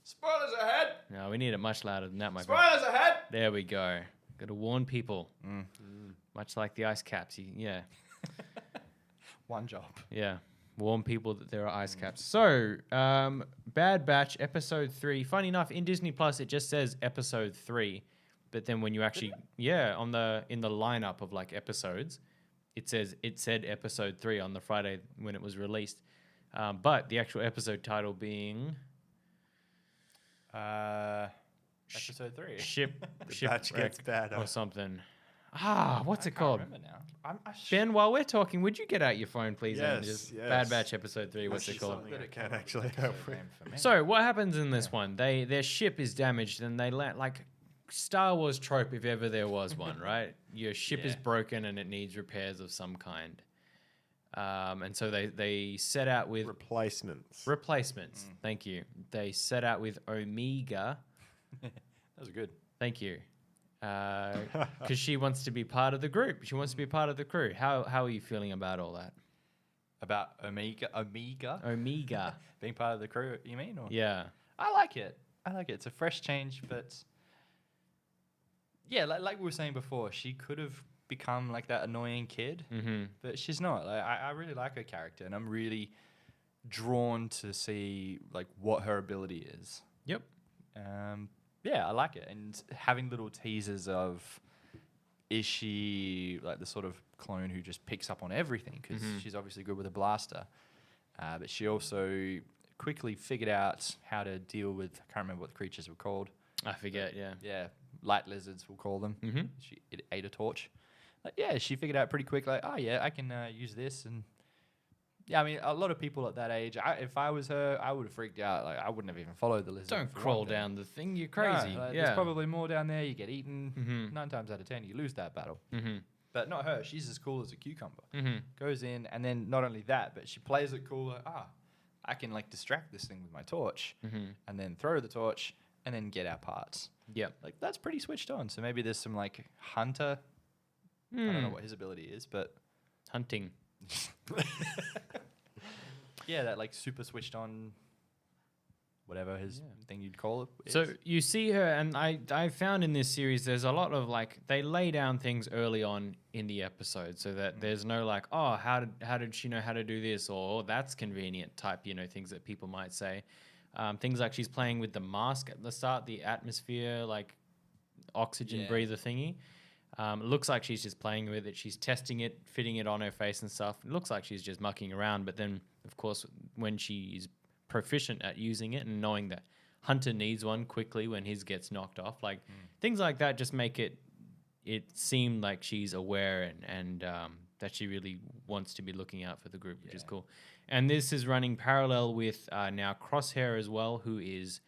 Speaker 3: Spoilers ahead!
Speaker 2: No, we need it much louder than that, my friend.
Speaker 3: Spoilers ahead!
Speaker 2: There we go. Got to warn people. Much like the ice caps. Yeah.
Speaker 3: One job.
Speaker 2: Yeah. Warn people that there are ice caps. So, Bad Batch episode 3. Funny enough, in Disney Plus it just says episode 3, but then when you actually in the lineup of like episodes, it said episode 3 on the Friday when it was released. But the actual episode title being
Speaker 3: Episode 3.
Speaker 1: The batch gets better.
Speaker 2: or something. What's it
Speaker 3: I
Speaker 2: called?
Speaker 3: can't remember now.
Speaker 2: Ben, while we're talking, would you get out your phone, please? and
Speaker 1: Yes,
Speaker 2: just
Speaker 1: yes.
Speaker 2: Bad Batch episode 3. What's it called?
Speaker 1: Something I can actually help with.
Speaker 2: So what happens in this one? Their ship is damaged and they land like Star Wars trope if ever there was one, right? Your ship is broken and it needs repairs of some kind. And so they set out with
Speaker 1: Replacements.
Speaker 2: Thank you. They set out with Omega.
Speaker 3: That was good.
Speaker 2: Thank you. Because she wants to be part of the group. She wants to be part of the crew. How are you feeling about all that?
Speaker 3: About Omega?
Speaker 2: Omega.
Speaker 3: Being part of the crew, you mean? Or?
Speaker 2: Yeah.
Speaker 3: I like it. It's a fresh change, but yeah, like we were saying before, she could have become like that annoying kid, but she's not. Like, I really like her character, and I'm really drawn to see like what her ability is.
Speaker 2: Yep.
Speaker 3: Yeah, I like it, and having little teasers of, is she like the sort of clone who just picks up on everything because she's obviously good with a blaster, but she also quickly figured out how to deal with, I can't remember what the creatures were called.
Speaker 2: I forget, yeah.
Speaker 3: Yeah, light lizards, we'll call them. She ate a torch. Like, yeah, she figured out pretty quick, like, oh yeah, I can use this, and Yeah, I mean, a lot of people at that age, if I was her, I would have freaked out. Like, I wouldn't have even followed the lizard.
Speaker 2: Don't
Speaker 3: for
Speaker 2: crawl
Speaker 3: one thing.
Speaker 2: down the thing. You're
Speaker 3: No,
Speaker 2: crazy.
Speaker 3: like,
Speaker 2: yeah.
Speaker 3: There's probably more down there. You get eaten.
Speaker 2: Mhm.
Speaker 3: 9 times out of 10, you lose that battle.
Speaker 2: Mm-hmm.
Speaker 3: But not her. She's as cool as a cucumber.
Speaker 2: Mm-hmm.
Speaker 3: Goes in, and then not only that, but she plays it cool. Like, I can like distract this thing with my torch,
Speaker 2: Mm-hmm.
Speaker 3: and then throw the torch, and then get our parts.
Speaker 2: Yep.
Speaker 3: Like that's pretty switched on. So maybe there's some like hunter. I don't know what his ability is, but
Speaker 2: Hunting.
Speaker 3: yeah, that like super switched on. Whatever his thing you'd call it.
Speaker 2: So
Speaker 3: is.
Speaker 2: you see her, and I found in this series there's a lot of like they lay down things early on in the episode, so that there's no like, oh, how did she know how to do this, or that's convenient type, things that people might say. Things like she's playing with the mask at the start, the atmosphere like oxygen breather thingy. It looks like she's just playing with it. She's testing it, fitting it on her face and stuff. It looks like she's just mucking around, but then of course when she's proficient at using it and knowing that Hunter needs one quickly when his gets knocked off, like things like that just make it seem like she's aware and that she really wants to be looking out for the group, which is cool. And this is running parallel with now Crosshair as well, who is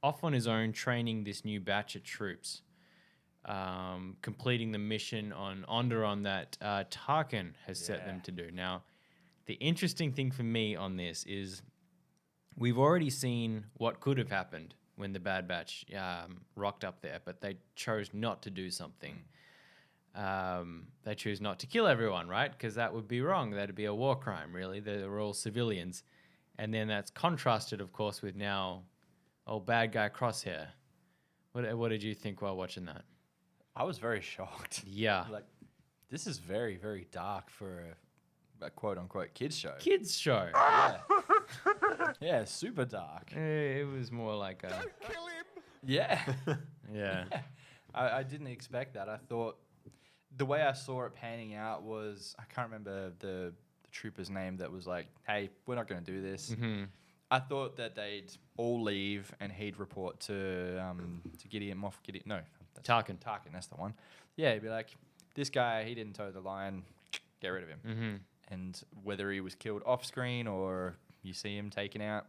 Speaker 2: off on his own training this new batch of troops, completing the mission on Onderon that Tarkin has set them to do. Now, the interesting thing for me on this is we've already seen what could have happened when the Bad Batch rocked up there, but they chose not to do something. They choose not to kill everyone, right? Because that would be wrong. That'd be a war crime, really. They're all civilians. And then that's contrasted, of course, with now, bad guy Crosshair. What did you think while watching that?
Speaker 3: I was very shocked.
Speaker 2: Yeah.
Speaker 3: Like, this is very, very dark for a quote-unquote kids show.
Speaker 2: Kids show.
Speaker 3: Yeah. Yeah, super dark.
Speaker 2: It was more like a...
Speaker 3: Yeah.
Speaker 2: Yeah.
Speaker 3: I didn't expect that. I thought the way I saw it panning out was, I can't remember the trooper's name that was like, hey, we're not going to do this.
Speaker 2: Mm-hmm.
Speaker 3: I thought that they'd all leave and he'd report to Gideon, Moff Gideon. No, that's
Speaker 2: Tarkin.
Speaker 3: Tarkin, that's the one. Yeah, he'd be like, this guy, he didn't toe the line. Get rid of him.
Speaker 2: Mm-hmm.
Speaker 3: And whether he was killed off screen or you see him taken out.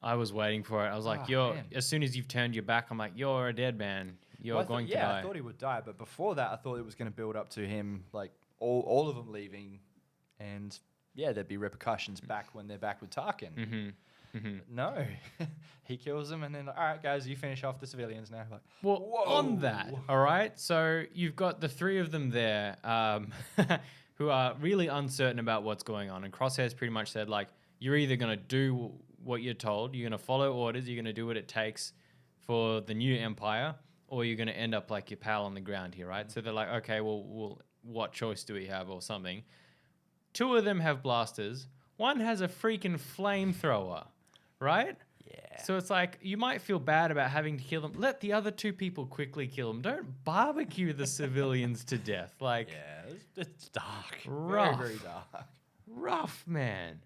Speaker 2: I was waiting for it. I was like,
Speaker 3: Man.
Speaker 2: as soon as you've turned your back, I'm like, you're a dead man. You're going to die.
Speaker 3: I thought he would die, but before that, I thought it was going to build up to him, like all of them leaving, and there'd be repercussions back when they're back with Tarkin.
Speaker 2: Mm-hmm. Mm-hmm.
Speaker 3: No, he kills them, and then all right, guys, you finish off the civilians now. Like,
Speaker 2: Well,
Speaker 3: whoa.
Speaker 2: on that, all right. So you've got the three of them there, who are really uncertain about what's going on, and Crosshair's pretty much said like, you're either going to do what you're told, you're going to follow orders, you're going to do what it takes for the new empire, or you're going to end up like your pal on the ground here, right? So they're like, okay, well, what choice do we have or something? Two of them have blasters. One has a freaking flamethrower, right?
Speaker 3: Yeah.
Speaker 2: So it's like, you might feel bad about having to kill them. Let the other two people quickly kill them. Don't barbecue the civilians to death. Like,
Speaker 3: Yeah, it's dark.
Speaker 2: Rough.
Speaker 3: Very, very dark.
Speaker 2: rough, man.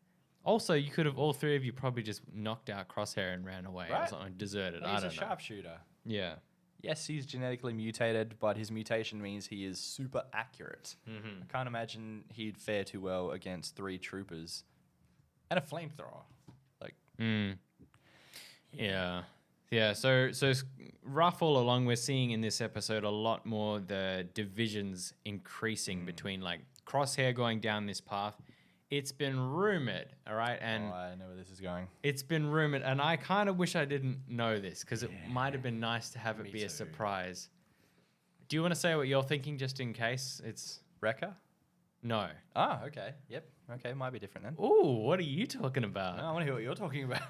Speaker 2: Also, you could have, all three of you probably just knocked out Crosshair and ran away or
Speaker 3: Right.
Speaker 2: something, deserted.
Speaker 3: Well,
Speaker 2: I
Speaker 3: he's
Speaker 2: don't
Speaker 3: a
Speaker 2: know.
Speaker 3: sharpshooter.
Speaker 2: Yeah.
Speaker 3: Yes, he's genetically mutated, but his mutation means he is super accurate.
Speaker 2: Mm-hmm.
Speaker 3: I can't imagine he'd fare too well against 3 troopers and a flamethrower. Like,
Speaker 2: Yeah. Yeah, so rough all along, we're seeing in this episode a lot more the divisions increasing between like Crosshair going down this path. It's been rumored, all right? And
Speaker 3: I know where this is going.
Speaker 2: it's been rumored, and I kind of wish I didn't know this because it might have been nice to have it
Speaker 3: Me
Speaker 2: be a
Speaker 3: too.
Speaker 2: surprise. Do you want to say what you're thinking just in case it's...
Speaker 3: Wrecker?
Speaker 2: No.
Speaker 3: Ah, okay. Yep. Okay, might be different then.
Speaker 2: Ooh, what are you talking about?
Speaker 3: I want to hear what you're talking about.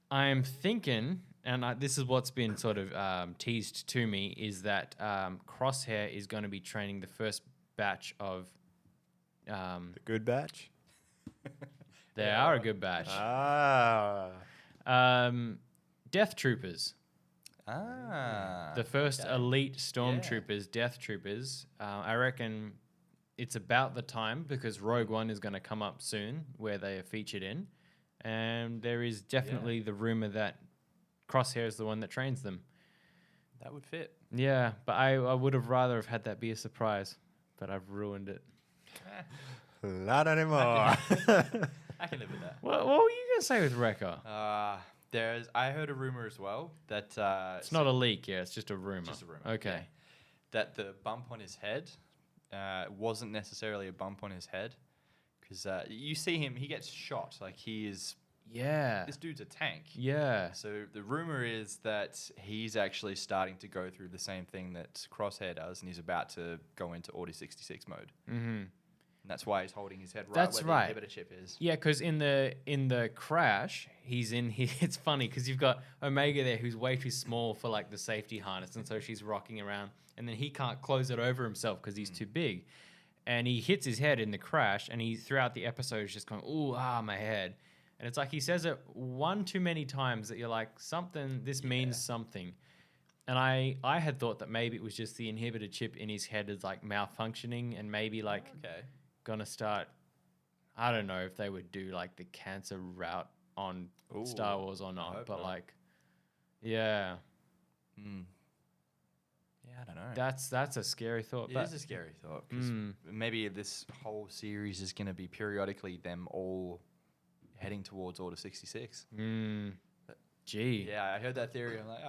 Speaker 2: I'm thinking, and this is what's been sort of teased to me, is that Crosshair is going to be training the first batch of...
Speaker 1: The good batch.
Speaker 2: they are a good batch. Death Troopers. The first elite stormtroopers, Death Troopers. I reckon it's about the time because Rogue One is going to come up soon where they are featured in. And there is definitely the rumor that Crosshair is the one that trains them.
Speaker 3: That would fit.
Speaker 2: Yeah, but I would have rather have had that be a surprise, but I've ruined it.
Speaker 1: Not anymore.
Speaker 3: I I can live with that.
Speaker 2: What were you gonna say with Wrecker?
Speaker 3: I heard a rumor as well that
Speaker 2: It's not a leak, yeah. It's just a rumor.
Speaker 3: Just a rumor.
Speaker 2: Okay.
Speaker 3: yeah, that the bump on his head wasn't necessarily a bump on his head, because you see him, he gets shot. Like he is.
Speaker 2: Yeah.
Speaker 3: This dude's a tank.
Speaker 2: Yeah.
Speaker 3: So the rumor is that he's actually starting to go through the same thing that Crosshair does, and he's about to go into Order 66 mode.
Speaker 2: Mm-hmm.
Speaker 3: And that's why he's holding his head right
Speaker 2: That's
Speaker 3: where
Speaker 2: right.
Speaker 3: the inhibitor chip is.
Speaker 2: Yeah, because in the crash, he's in. It's funny because you've got Omega there, who's way too small for like the safety harness, and so she's rocking around, and then he can't close it over himself because he's too big, and he hits his head in the crash, and he throughout the episode is just going, "Ooh, my head," and it's like he says it one too many times that you're like, something. This means something. And I had thought that maybe it was just the inhibitor chip in his head is like malfunctioning, and maybe like gonna start. I don't know if they would do like the cancer route on Star Wars or not, but like, yeah,
Speaker 3: Yeah, I don't know.
Speaker 2: that's a scary thought.
Speaker 3: It
Speaker 2: But
Speaker 3: is a scary thought, because maybe this whole series is going to be periodically them all heading towards Order 66.
Speaker 2: Gee,
Speaker 3: Yeah, I heard that theory. I'm like,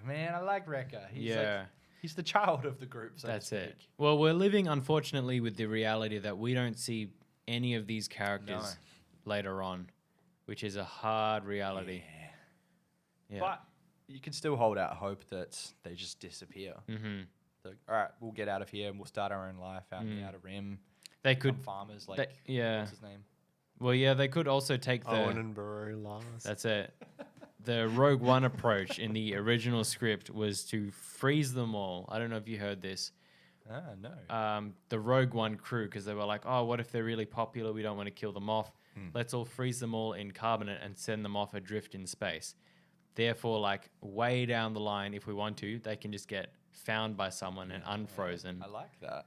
Speaker 3: man, I like Wrecker. He's
Speaker 2: yeah.
Speaker 3: he's the child of the group, so
Speaker 2: That's
Speaker 3: to
Speaker 2: it.
Speaker 3: speak.
Speaker 2: Well, we're living, unfortunately, with the reality that we don't see any of these characters later on, which is a hard reality. Yeah.
Speaker 3: But you can still hold out hope that they just disappear.
Speaker 2: Mm-hmm.
Speaker 3: Like, all right, we'll get out of here and we'll start our own life out in the Outer Rim.
Speaker 2: They
Speaker 3: Become
Speaker 2: could,
Speaker 3: farmers, like,
Speaker 2: yeah.
Speaker 3: what's his name?
Speaker 2: Well, yeah, they could also take the.
Speaker 1: Owen and Baru last.
Speaker 2: That's it. The Rogue One approach in the original script was to freeze them all. I don't know if you heard this.
Speaker 3: No.
Speaker 2: The Rogue One crew, because they were like, oh, what if they're really popular? We don't want to kill them off. Let's all freeze them all in carbonate and send them off adrift in space. Therefore, like way down the line, if we want to, they can just get found by someone and unfrozen.
Speaker 3: I like that.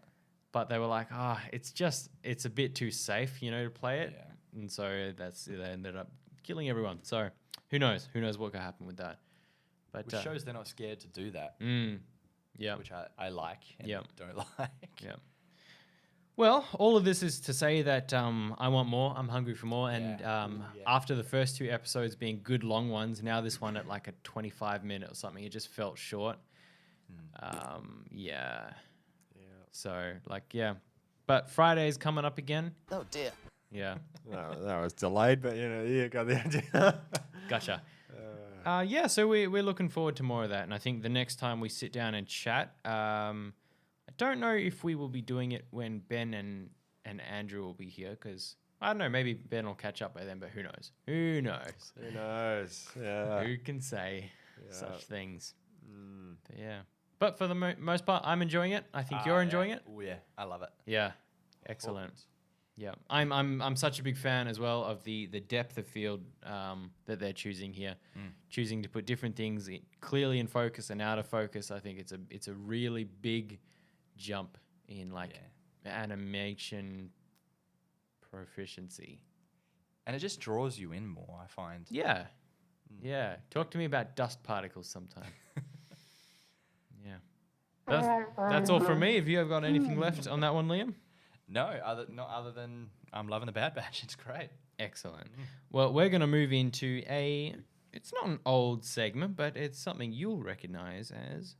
Speaker 2: But they were like, it's a bit too safe, to play it.
Speaker 3: Yeah.
Speaker 2: And so they ended up killing everyone. So who knows? Who knows what could happen with that? But
Speaker 3: Which shows they're not scared to do that,
Speaker 2: yeah.
Speaker 3: which I like and don't like.
Speaker 2: Yeah. Well, all of this is to say that I want more. I'm hungry for more. And after the first two episodes being good long ones, now this one at like a 25-minute or something, it just felt short. Yeah. So, But Friday's coming up again.
Speaker 7: Oh dear.
Speaker 2: Yeah.
Speaker 1: No, that was delayed, but you got the idea.
Speaker 2: Gotcha. So we're looking forward to more of that. And I think the next time we sit down and chat, I don't know if we will be doing it when Ben and Andrew will be here, because I don't know, maybe Ben will catch up by then, but who knows? Who knows?
Speaker 1: Who knows? Yeah.
Speaker 2: Who can say such things? But yeah. But for the most part, I'm enjoying it. I think you're enjoying it.
Speaker 3: Oh yeah, I love it.
Speaker 2: Yeah. Excellent. Yeah. I'm such a big fan as well of the depth of field that they're choosing here. Choosing to put different things clearly in focus and out of focus. I think it's a really big jump in animation proficiency.
Speaker 3: And it just draws you in more, I find.
Speaker 2: Yeah. Yeah. Talk to me about dust particles sometime. Yeah. That's all from me. Have you got anything left on that one, Liam?
Speaker 3: No, other than I'm loving the Bad Batch. It's great.
Speaker 2: Excellent. Well, we're going to move into it's not an old segment, but it's something you'll recognize as.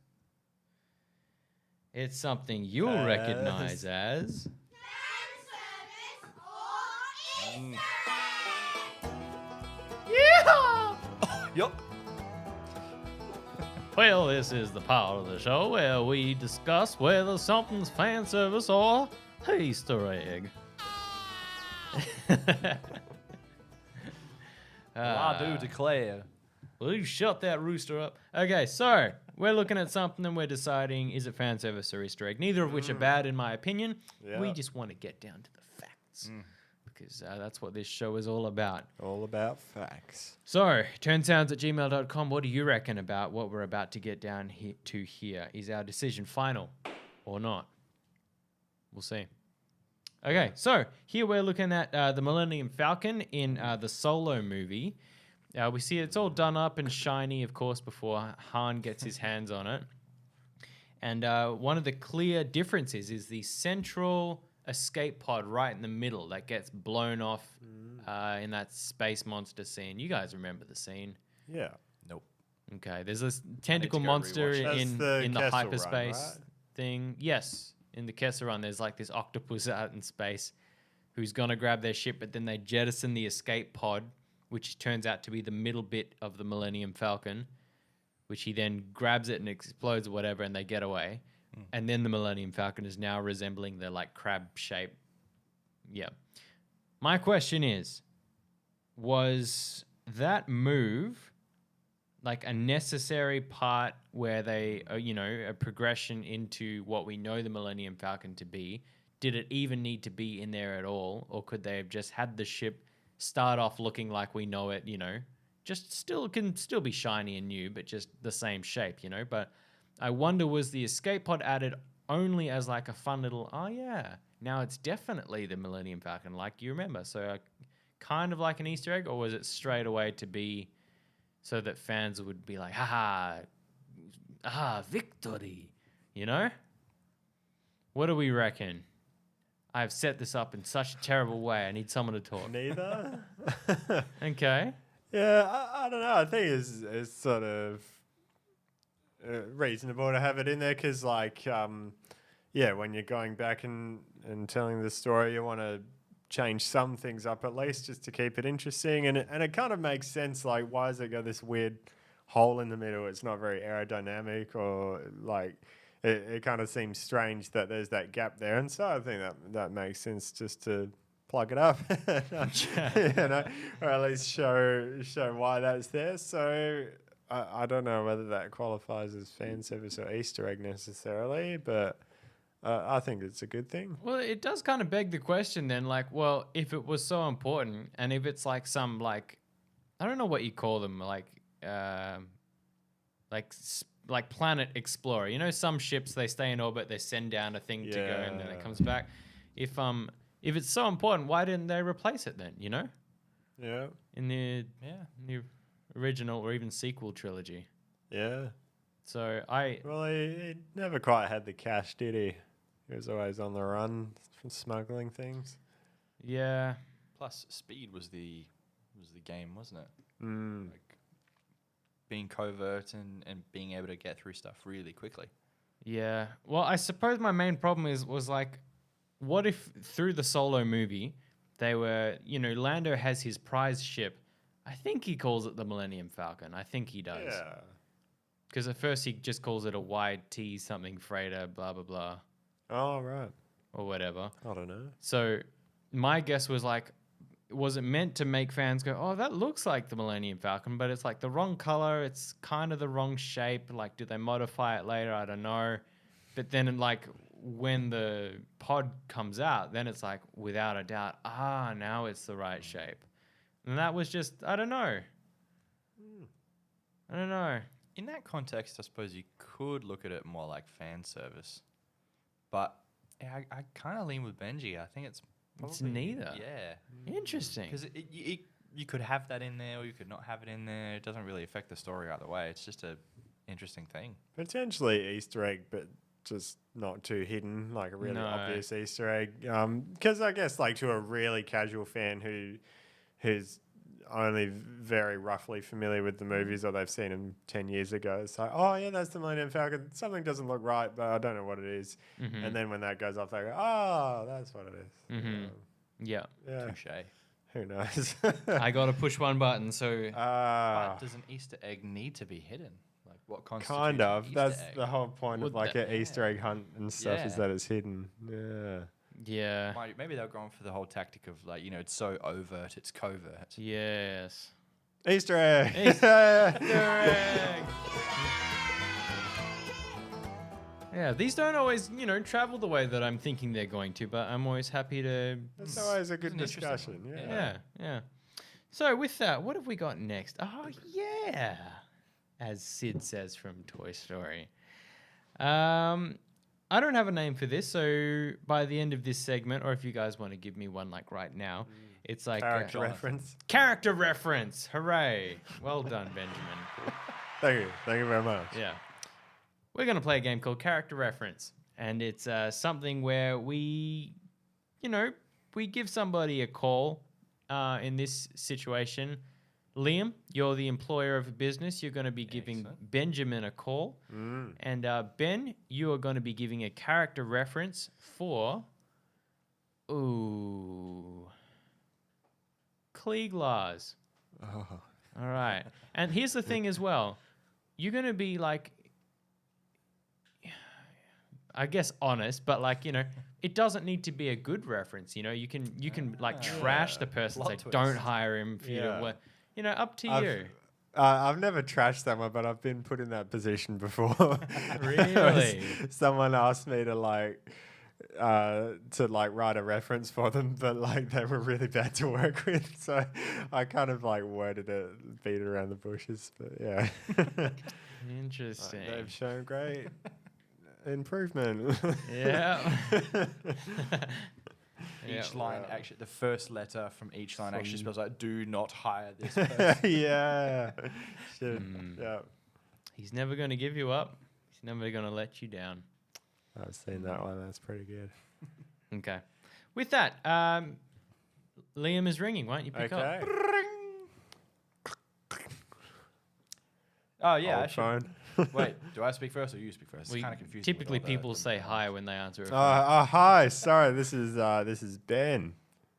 Speaker 2: It's something you'll recognize as. Yeah!
Speaker 3: Yup.
Speaker 2: Well, this is the part of the show where we discuss whether something's fan service or Easter egg.
Speaker 3: I do declare.
Speaker 2: Will you shut that rooster up? Okay, so we're looking at something and we're deciding, is it fan service or Easter egg? Neither of which are bad in my opinion.
Speaker 1: Yeah.
Speaker 2: We just want to get down to the facts. Because that's what this show is all about.
Speaker 1: All about facts.
Speaker 2: So, turnsounds@gmail.com. What do you reckon about what we're about to get down to here? Is our decision final or not? We'll see. Okay, so here we're looking at the Millennium Falcon in the Solo movie. We see it's all done up and shiny, of course, before Han gets his hands on it. And one of the clear differences is the central escape pod right in the middle that gets blown off in that space monster scene. You guys remember the scene?
Speaker 1: Yeah.
Speaker 3: Nope.
Speaker 2: Okay, there's this tentacle
Speaker 3: go
Speaker 2: monster
Speaker 3: rewatch it.
Speaker 1: That's
Speaker 2: in
Speaker 1: the
Speaker 2: the
Speaker 1: Kessel Run,
Speaker 2: hyperspace
Speaker 1: right?
Speaker 2: thing. Yes, in the Kessel Run, there's like this octopus out in space who's gonna grab their ship, but then they jettison the escape pod, which turns out to be the middle bit of the Millennium Falcon, which he then grabs it and explodes or whatever, and they get away. And then the Millennium Falcon is now resembling the like crab shape. Yeah. My question is, was that move like a necessary part where they, a progression into what we know the Millennium Falcon to be? Did it even need to be in there at all? Or could they have just had the ship start off looking like we know it, just can still be shiny and new, but just the same shape, But I wonder, was the escape pod added only as like a fun little, oh yeah, now it's definitely the Millennium Falcon, like you remember. So kind of like an Easter egg, or was it straight away to be so that fans would be like, victory, What do we reckon? I've set this up in such a terrible way. I need someone to talk.
Speaker 1: Neither.
Speaker 2: Okay.
Speaker 1: Yeah, I don't know. I think it's sort of reasonable to have it in there because, like, when you're going back and telling the story, you want to change some things up at least just to keep it interesting. And it kind of makes sense. Like, why has it got this weird hole in the middle? It's not very aerodynamic, or like it kind of seems strange that there's that gap there. And so I think that makes sense just to plug it up, or at least show why that's there. So I don't know whether that qualifies as fan service or Easter egg necessarily, but I think it's a good thing.
Speaker 2: Well, it does kind of beg the question then, like, well, if it was so important, and if it's like some, like, I don't know what you call them, like planet explorer. Some ships, they stay in orbit, they send down a thing to go, and then it comes back. If it's so important, why didn't they replace it then?
Speaker 1: Yeah.
Speaker 2: In the original or even sequel trilogy.
Speaker 1: Yeah.
Speaker 2: So
Speaker 1: he never quite had the cash, did he? He was always on the run from smuggling things.
Speaker 2: Yeah.
Speaker 3: Plus, speed was the game, wasn't it?
Speaker 1: Mm.
Speaker 3: Like being covert and being able to get through stuff really quickly.
Speaker 2: Yeah. Well, I suppose my main problem was like, what if through the Solo movie, they were, Lando has his prize ship. I think he calls it the Millennium Falcon. I think he does.
Speaker 1: Yeah.
Speaker 2: Because at first he just calls it a YT something freighter, blah, blah, blah.
Speaker 1: Oh, right.
Speaker 2: Or whatever.
Speaker 1: I don't know.
Speaker 2: So my guess was like, was it meant to make fans go, oh, that looks like the Millennium Falcon, but it's like the wrong color. It's kind of the wrong shape. Like, did they modify it later? I don't know. But then like when the pod comes out, then it's like, without a doubt, now it's the right shape. And that was just, I don't know. I don't know.
Speaker 3: In that context, I suppose you could look at it more like fan service. But I kind of lean with Benji. I think it's
Speaker 2: neither.
Speaker 3: Yeah.
Speaker 2: Interesting.
Speaker 3: Because you could have that in there or you could not have it in there. It doesn't really affect the story either way. It's just a interesting thing.
Speaker 1: Potentially Easter egg, but just not too hidden, like a really
Speaker 2: No.
Speaker 1: obvious Easter egg. Because I guess like to a really casual fan who's only very roughly familiar with the movies or they've seen them 10 years ago, it's like, oh yeah, that's the Millennium Falcon. Something doesn't look right, but I don't know what it is.
Speaker 2: Mhm.
Speaker 1: And then when that goes off, they go, oh, that's what it is.
Speaker 2: Mhm. Yeah.
Speaker 1: Yeah.
Speaker 3: Touche.
Speaker 1: Who knows?
Speaker 2: I got to push one button, so
Speaker 3: But does an Easter egg need to be hidden? Like what constitutes
Speaker 1: kind
Speaker 3: an
Speaker 1: of.
Speaker 3: Easter
Speaker 1: That's
Speaker 3: egg?
Speaker 1: the whole point of
Speaker 2: Well,
Speaker 1: like
Speaker 2: that-
Speaker 1: an Easter egg hunt and stuff is
Speaker 3: Yeah.
Speaker 1: that it's hidden. Yeah.
Speaker 2: yeah.
Speaker 3: Maybe they're going for the whole tactic of like, it's so overt, it's covert.
Speaker 2: Yes.
Speaker 1: Easter egg.
Speaker 2: Yeah, these don't always, travel the way that I'm thinking they're going to, but I'm always happy to.
Speaker 1: That's always a good
Speaker 3: an interesting
Speaker 1: discussion.
Speaker 3: one.
Speaker 1: Yeah.
Speaker 2: Yeah. So with that, what have we got next? Oh yeah, as Sid says from Toy Story. I don't have a name for this, so by the end of this segment, or if you guys want to give me one like right now, it's like
Speaker 1: Character reference.
Speaker 2: Character reference. Hooray! Well done, Benjamin.
Speaker 1: Thank you. Thank you very much.
Speaker 2: Yeah. We're going to play a game called Character Reference. And it's something where we give somebody a call in this situation, Liam, you're the employer of a business. You're going to be giving Benjamin a call. And Ben, you are going to be giving a character reference for... Ooh. Klieglas.
Speaker 1: Oh.
Speaker 2: All right. And here's the thing as well. You're going to be like... I guess honest, but like, you know, it doesn't need to be a good reference. You know, you can like trash the person, say,
Speaker 3: Plot
Speaker 2: don't
Speaker 3: twist.
Speaker 2: hire him for you to
Speaker 1: Yeah.
Speaker 2: work. You know, up to
Speaker 1: I've-
Speaker 2: you.
Speaker 1: I've never trashed someone, but I've been put in that position before.
Speaker 2: Really?
Speaker 1: Someone asked me to like write a reference for them, but like they were really bad to work with, so I kind of like worded it, beat it around the bushes. But yeah,
Speaker 2: Interesting.
Speaker 1: they've shown great improvement.
Speaker 2: Yeah.
Speaker 3: Each line actually, the first letter from each line actually spells like, "Do not hire this person."
Speaker 1: Yeah. Shit. Yeah.
Speaker 2: He's never going to give you up. He's never going to let you down.
Speaker 1: I've seen that one. That's pretty good.
Speaker 2: Okay. With that, Liam is ringing. Why don't you pick
Speaker 1: Okay.
Speaker 2: up?
Speaker 3: Oh yeah,
Speaker 1: Old
Speaker 3: I should.
Speaker 1: phone.
Speaker 3: Wait, do I speak first or you speak first? It's
Speaker 2: We-
Speaker 3: kind of confusing. with
Speaker 2: typically,
Speaker 3: all
Speaker 2: people
Speaker 3: the
Speaker 2: say hi when they answer a phone.
Speaker 1: Hi. Sorry, this is Ben.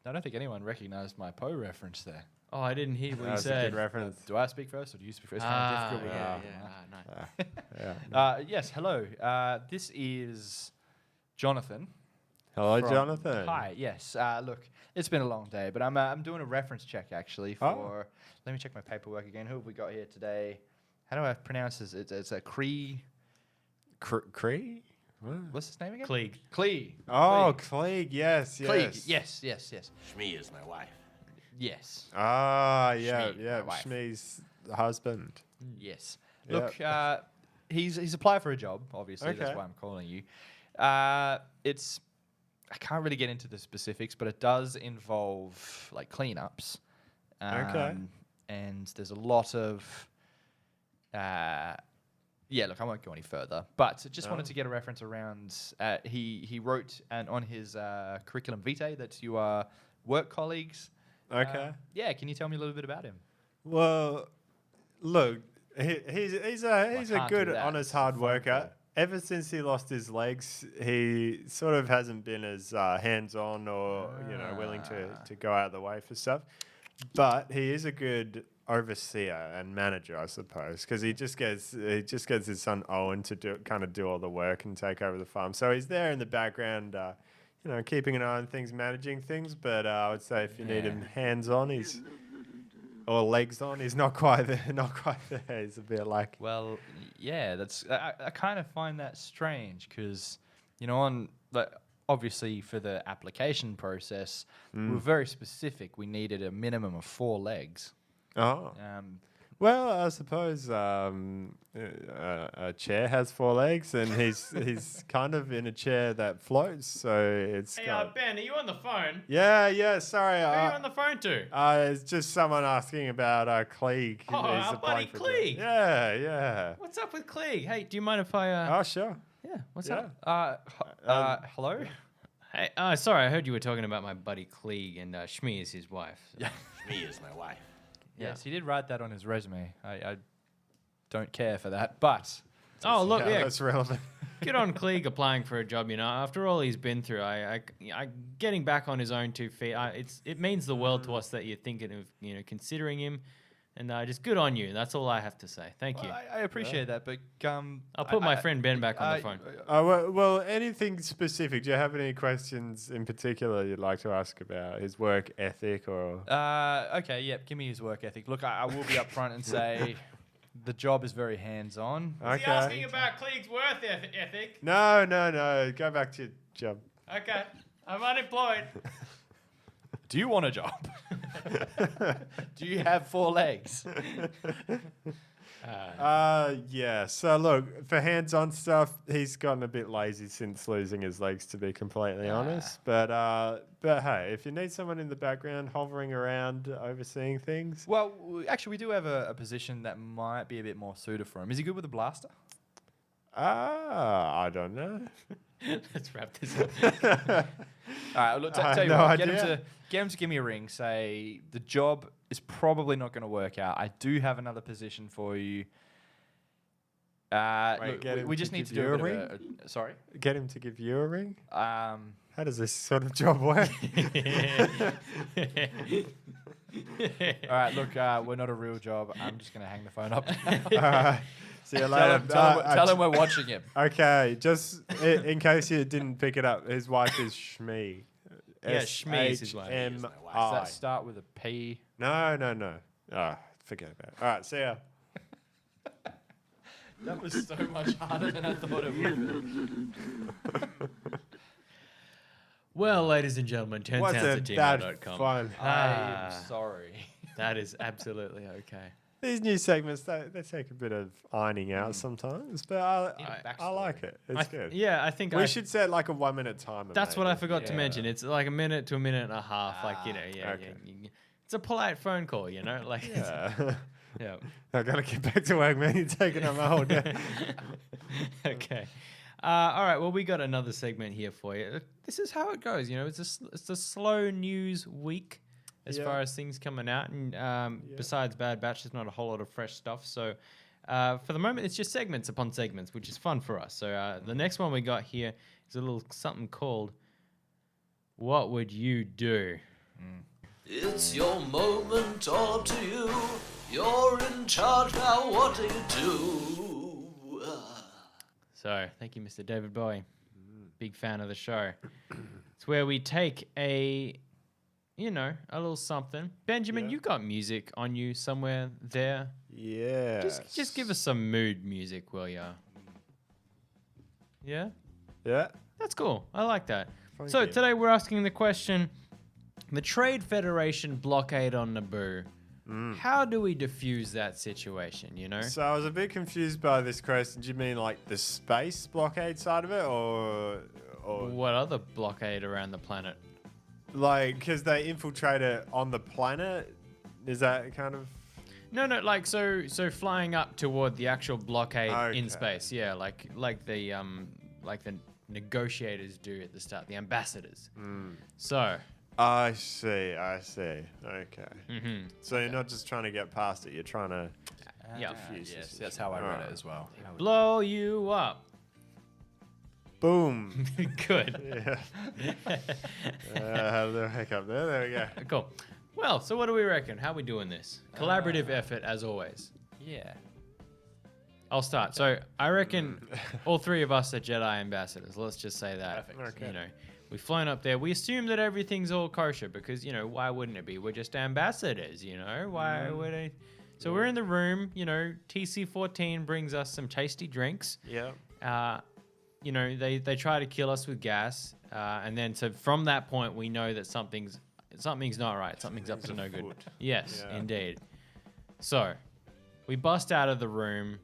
Speaker 3: I don't think anyone recognized my Poe reference there.
Speaker 2: Oh, I didn't hear what you
Speaker 1: That's a
Speaker 2: said.
Speaker 1: good reference.
Speaker 3: Do I speak first or do you speak first? It's
Speaker 2: Ah,
Speaker 3: kind of difficult.
Speaker 2: yeah,
Speaker 3: with
Speaker 2: yeah.
Speaker 3: that.
Speaker 2: No.
Speaker 1: Yeah.
Speaker 3: Yes, hello. This is Jonathan.
Speaker 1: Hello,
Speaker 3: from-
Speaker 1: Jonathan.
Speaker 3: Hi. Yes. Look, it's been a long day, but I'm doing a reference check actually for.
Speaker 1: Oh.
Speaker 3: Let me check my paperwork again. Who have we got here today? How do I pronounce this? It's a Cree.
Speaker 1: Cree? What?
Speaker 3: What's his name again?
Speaker 2: Klieg.
Speaker 3: Clee.
Speaker 1: Oh, Klieg. Yes, yes.
Speaker 3: Klieg. Yes.
Speaker 7: Shmi is my wife.
Speaker 3: Yes.
Speaker 1: Ah, yeah,
Speaker 3: Shmi,
Speaker 1: yeah.
Speaker 3: my wife.
Speaker 1: Shmi's husband.
Speaker 3: Yes.
Speaker 1: Yep.
Speaker 3: Look, he's applied for a job. Obviously, that's
Speaker 1: Okay.
Speaker 3: why I'm calling you. It's I can't really get into the specifics, but it does involve like cleanups.
Speaker 1: Okay.
Speaker 3: And there's a lot of. Yeah, look, I won't go any further, but just wanted to get a reference around. He wrote on his curriculum vitae that you are work colleagues.
Speaker 1: Okay.
Speaker 3: Yeah, can you tell me a little bit about him?
Speaker 1: Well, look, he's a
Speaker 3: can't
Speaker 1: good,
Speaker 3: do that.
Speaker 1: honest,
Speaker 3: It's a
Speaker 1: hard
Speaker 3: phone
Speaker 1: worker.
Speaker 3: call.
Speaker 1: Ever since he lost his legs, he sort of hasn't been as hands-on or willing to go out of the way for stuff. But he is a good overseer and manager, I suppose, because he just gets his son Owen to do all the work and take over the farm. So he's there in the background, keeping an eye on things, managing things. But I would say if you need him hands-on, or legs on, he's not quite there. Not quite there. He's a bit like.
Speaker 3: Well, yeah, that's I kind of find that strange because, obviously for the application process, we were very specific. We needed a minimum of 4 legs.
Speaker 1: Oh. Well, I suppose a chair has 4 legs, and he's kind of in a chair that floats, so it's.
Speaker 2: Hey,
Speaker 1: got,
Speaker 2: Ben, are you on the phone?
Speaker 1: yeah. Sorry,
Speaker 2: Who are you on the phone to?
Speaker 1: it's just someone asking about Klieg.
Speaker 2: Oh,
Speaker 1: He's
Speaker 2: our
Speaker 1: applying
Speaker 2: buddy
Speaker 1: for a job.
Speaker 2: Klieg.
Speaker 1: Yeah.
Speaker 2: What's up with Klieg? Hey, do you mind if I...
Speaker 1: Oh, sure.
Speaker 2: yeah, what's
Speaker 1: Yeah.
Speaker 2: up?
Speaker 3: Hello?
Speaker 2: Hey, sorry, I heard you were talking about my buddy Klieg, and Shmi is his wife.
Speaker 3: Yeah.
Speaker 7: Shmi is my wife.
Speaker 3: Yes, he did write that on his resume. I don't care for that, but
Speaker 2: Oh, look, yeah,
Speaker 1: That's relevant.
Speaker 2: good on Klieg applying for a job. After all he's been through, I getting back on his own 2 feet. It means the world to us that you're thinking of, considering him, and just good on you. That's all I have to say. Thank you.
Speaker 3: I appreciate that. But
Speaker 2: I'll put my friend Ben back on the phone.
Speaker 1: Well, anything specific? Do you have any questions in particular you'd like to ask about his work ethic or?
Speaker 3: Okay, yep. Give me his work ethic. Look, I will be upfront and say the job is very hands-on.
Speaker 1: Okay.
Speaker 2: about Klieg's work ethic?
Speaker 1: No. Go back to your job.
Speaker 2: Okay, I'm unemployed.
Speaker 3: Do you want a job? Do you have 4 legs?
Speaker 1: Yeah. So look, for hands-on stuff, he's gotten a bit lazy since losing his legs, to be completely honest. But hey, if you need someone in the background hovering around, overseeing things,
Speaker 3: Well, actually, we do have a position that might be a bit more suited for him. Is he good with a blaster?
Speaker 1: I don't know.
Speaker 2: Let's wrap this up.
Speaker 3: All right, look,
Speaker 1: I have
Speaker 3: tell you
Speaker 1: no
Speaker 3: what,
Speaker 1: idea.
Speaker 3: get him to give me a ring. Say the job is probably not going to work out. I do have another position for you. Look,
Speaker 1: get him
Speaker 3: we
Speaker 1: to
Speaker 3: just need
Speaker 1: give
Speaker 3: to do
Speaker 1: you
Speaker 3: a
Speaker 1: a
Speaker 3: bit of sorry.
Speaker 1: Get him to give you a ring?
Speaker 3: Um,
Speaker 1: How does this sort of job work?
Speaker 3: all right, look, we're not a real job. I'm just going to hang the phone up.
Speaker 1: See you later.
Speaker 3: Tell him we're watching him.
Speaker 1: Okay, just in case you didn't pick it up, his wife is Shmi.
Speaker 2: Yeah, Shmi is his wife.
Speaker 3: Does that
Speaker 1: SHMI.
Speaker 3: start with a P?
Speaker 1: No. Oh, forget about it. All right, see ya.
Speaker 3: That was so much harder than I thought it would be.
Speaker 2: Well, ladies and gentlemen,
Speaker 1: Wasn't that
Speaker 2: turnsounds@gmail.com.
Speaker 1: fun?
Speaker 3: I'm sorry.
Speaker 2: That is absolutely okay.
Speaker 1: These new segments, they take a bit of ironing out sometimes, but I like it. It's good.
Speaker 2: Yeah, I think
Speaker 1: We should set like a 1 minute timer.
Speaker 2: That's what I
Speaker 1: maybe.
Speaker 2: forgot to
Speaker 3: Yeah.
Speaker 2: mention. It's like a minute to a minute and a half. Like, you know,
Speaker 1: okay.
Speaker 2: it's a polite phone call, you know? Like,
Speaker 1: Yeah.
Speaker 2: yeah.
Speaker 1: I gotta get back to work, man. You're taking up my whole day.
Speaker 2: Okay. All right. Well, we got another segment here for you. This is how it goes. You know, it's a slow news week as
Speaker 1: Yeah.
Speaker 2: far as things coming out, and besides Bad Batch, there's not a whole lot of fresh stuff. So for the moment, it's just segments upon segments, which is fun for us. So the next one we got here is a little something called "What Would You Do?"
Speaker 9: It's your moment, all up to you. You're in charge now, what do you do?
Speaker 2: So thank you, Mr. David Bowie. Big fan of the show. It's where we take a little something. Benjamin, you got music on you somewhere there.
Speaker 1: Yeah.
Speaker 2: Just give us some mood music, will ya? Yeah?
Speaker 1: Yeah.
Speaker 2: That's cool. I like that.
Speaker 1: Thank
Speaker 2: So
Speaker 1: you.
Speaker 2: today we're asking the question, the Trade Federation blockade on Naboo. How do we diffuse that situation, you know?
Speaker 1: So I was a bit confused by this question. Do you mean like the space blockade side of it, or
Speaker 2: What other blockade around the planet?
Speaker 1: like because they infiltrated on the planet? Is that kind of?
Speaker 2: No, like so flying up toward the actual blockade in
Speaker 1: Okay.
Speaker 2: space. Yeah, like the negotiators do at the start, the ambassadors. So,
Speaker 1: I see. Okay. So you're not just trying to get past it. You're trying to.
Speaker 2: yeah,
Speaker 3: Yes, that's how I read it as well.
Speaker 2: blow you up.
Speaker 1: Boom.
Speaker 2: Good.
Speaker 1: Yeah. Had a little hiccup there. There we go.
Speaker 2: Cool. Well, so what do we reckon? How are we doing this? Collaborative effort, as always.
Speaker 3: Yeah.
Speaker 2: I'll start. So I reckon all three of us are Jedi ambassadors. Let's just say that.
Speaker 3: Perfect.
Speaker 1: Okay.
Speaker 2: You know, we've flown up there. We assume that everything's all kosher because, you know, why wouldn't it be? We're just ambassadors, you know? Why would I? So we're in the room, you know, TC-14 brings us some tasty drinks.
Speaker 1: Yeah.
Speaker 2: You know, they try to kill us with gas. And then so from that point, we know that something's not right. Something's up to no good.
Speaker 1: afoot.
Speaker 2: Yes,
Speaker 1: Yeah.
Speaker 2: indeed. So we bust out of the room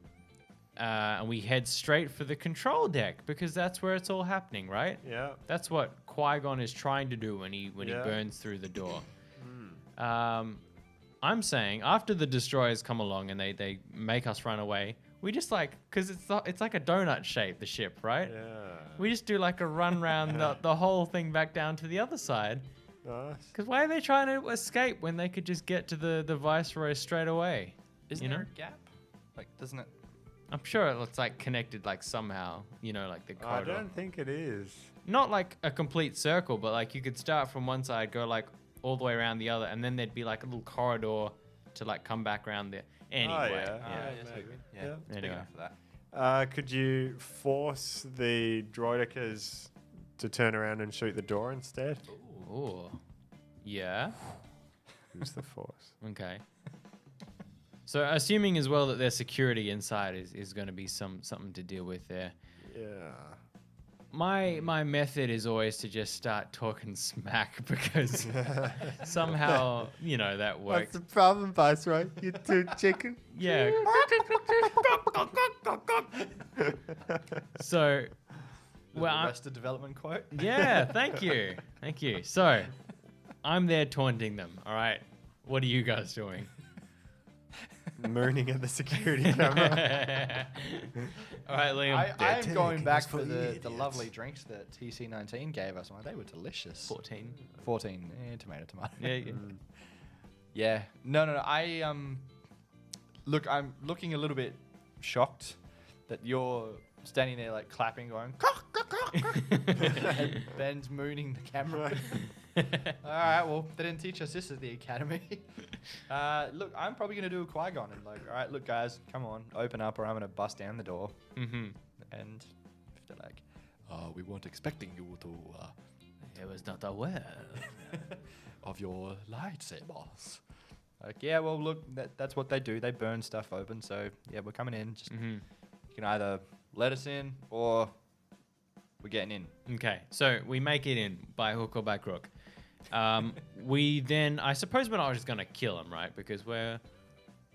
Speaker 2: and we head straight for the control deck because that's where it's all happening, right?
Speaker 1: Yeah.
Speaker 2: That's what Qui-Gon is trying to do when he
Speaker 1: Yeah.
Speaker 2: burns through the door. I'm saying after the destroyers come along and they make us run away, we just like, because it's like a donut shape, the ship, right?
Speaker 1: Yeah.
Speaker 2: We just do like a run round the whole thing back down to the other side.
Speaker 1: Nice.
Speaker 2: Because why are they trying to escape when they could just get to the Viceroy straight away?
Speaker 3: Isn't
Speaker 2: You
Speaker 3: there
Speaker 2: know?
Speaker 3: a gap? Like, doesn't it?
Speaker 2: I'm sure it's like connected like somehow, you know, like the
Speaker 1: I
Speaker 2: corridor.
Speaker 1: don't think it is.
Speaker 2: Not like a complete circle, but like you could start from one side, go like all the way around the other, and then there'd be like a little corridor to like come back around there. Anyway,
Speaker 1: yeah.
Speaker 2: yeah.
Speaker 3: Yeah. It's big
Speaker 2: Anyway.
Speaker 3: enough for that.
Speaker 1: Could you force the droidicas to turn around and shoot the door instead?
Speaker 2: Ooh. Yeah.
Speaker 1: Use the force.
Speaker 2: Okay. So assuming as well that their security inside is going to be something to deal with there.
Speaker 1: Yeah.
Speaker 2: My method is always to just start talking smack because somehow, you know, that
Speaker 1: What's
Speaker 2: works.
Speaker 1: the problem, Viceroy? You too chicken?
Speaker 2: Yeah. So, well, I'm-
Speaker 3: Arrested Development quote.
Speaker 2: yeah, thank you. Thank you. So, I'm there taunting them, all right? What are you guys doing?
Speaker 1: mooning at the security camera.
Speaker 2: All right, Liam.
Speaker 3: I am going
Speaker 1: taking
Speaker 3: back
Speaker 1: us for
Speaker 3: for the
Speaker 1: idiots.
Speaker 3: lovely drinks that TC19 gave us. They were delicious.
Speaker 2: 14.
Speaker 3: 14. Tomato.
Speaker 2: Yeah. Yeah.
Speaker 3: Yeah. No. Look, I'm looking a little bit shocked that you're standing there like clapping, going, "Cock, cock, cock, cock." And Ben's mooning the camera. All right, well, they didn't teach us this at the academy. Look, I'm probably going to do a Qui-Gon and like, all right, look, guys, come on, open up or I'm going to bust down the door.
Speaker 2: Mm-hmm.
Speaker 3: And if they're like, we weren't expecting you to,
Speaker 2: It was not aware.
Speaker 3: of your lightsabers. Like, yeah, well, look, that's what they do. They burn stuff open. So, yeah, we're coming in. Just you can either let us in or we're getting in.
Speaker 2: Okay, so we make it in by hook or by crook. We then, I suppose we're not just going to kill him, right? Because we're,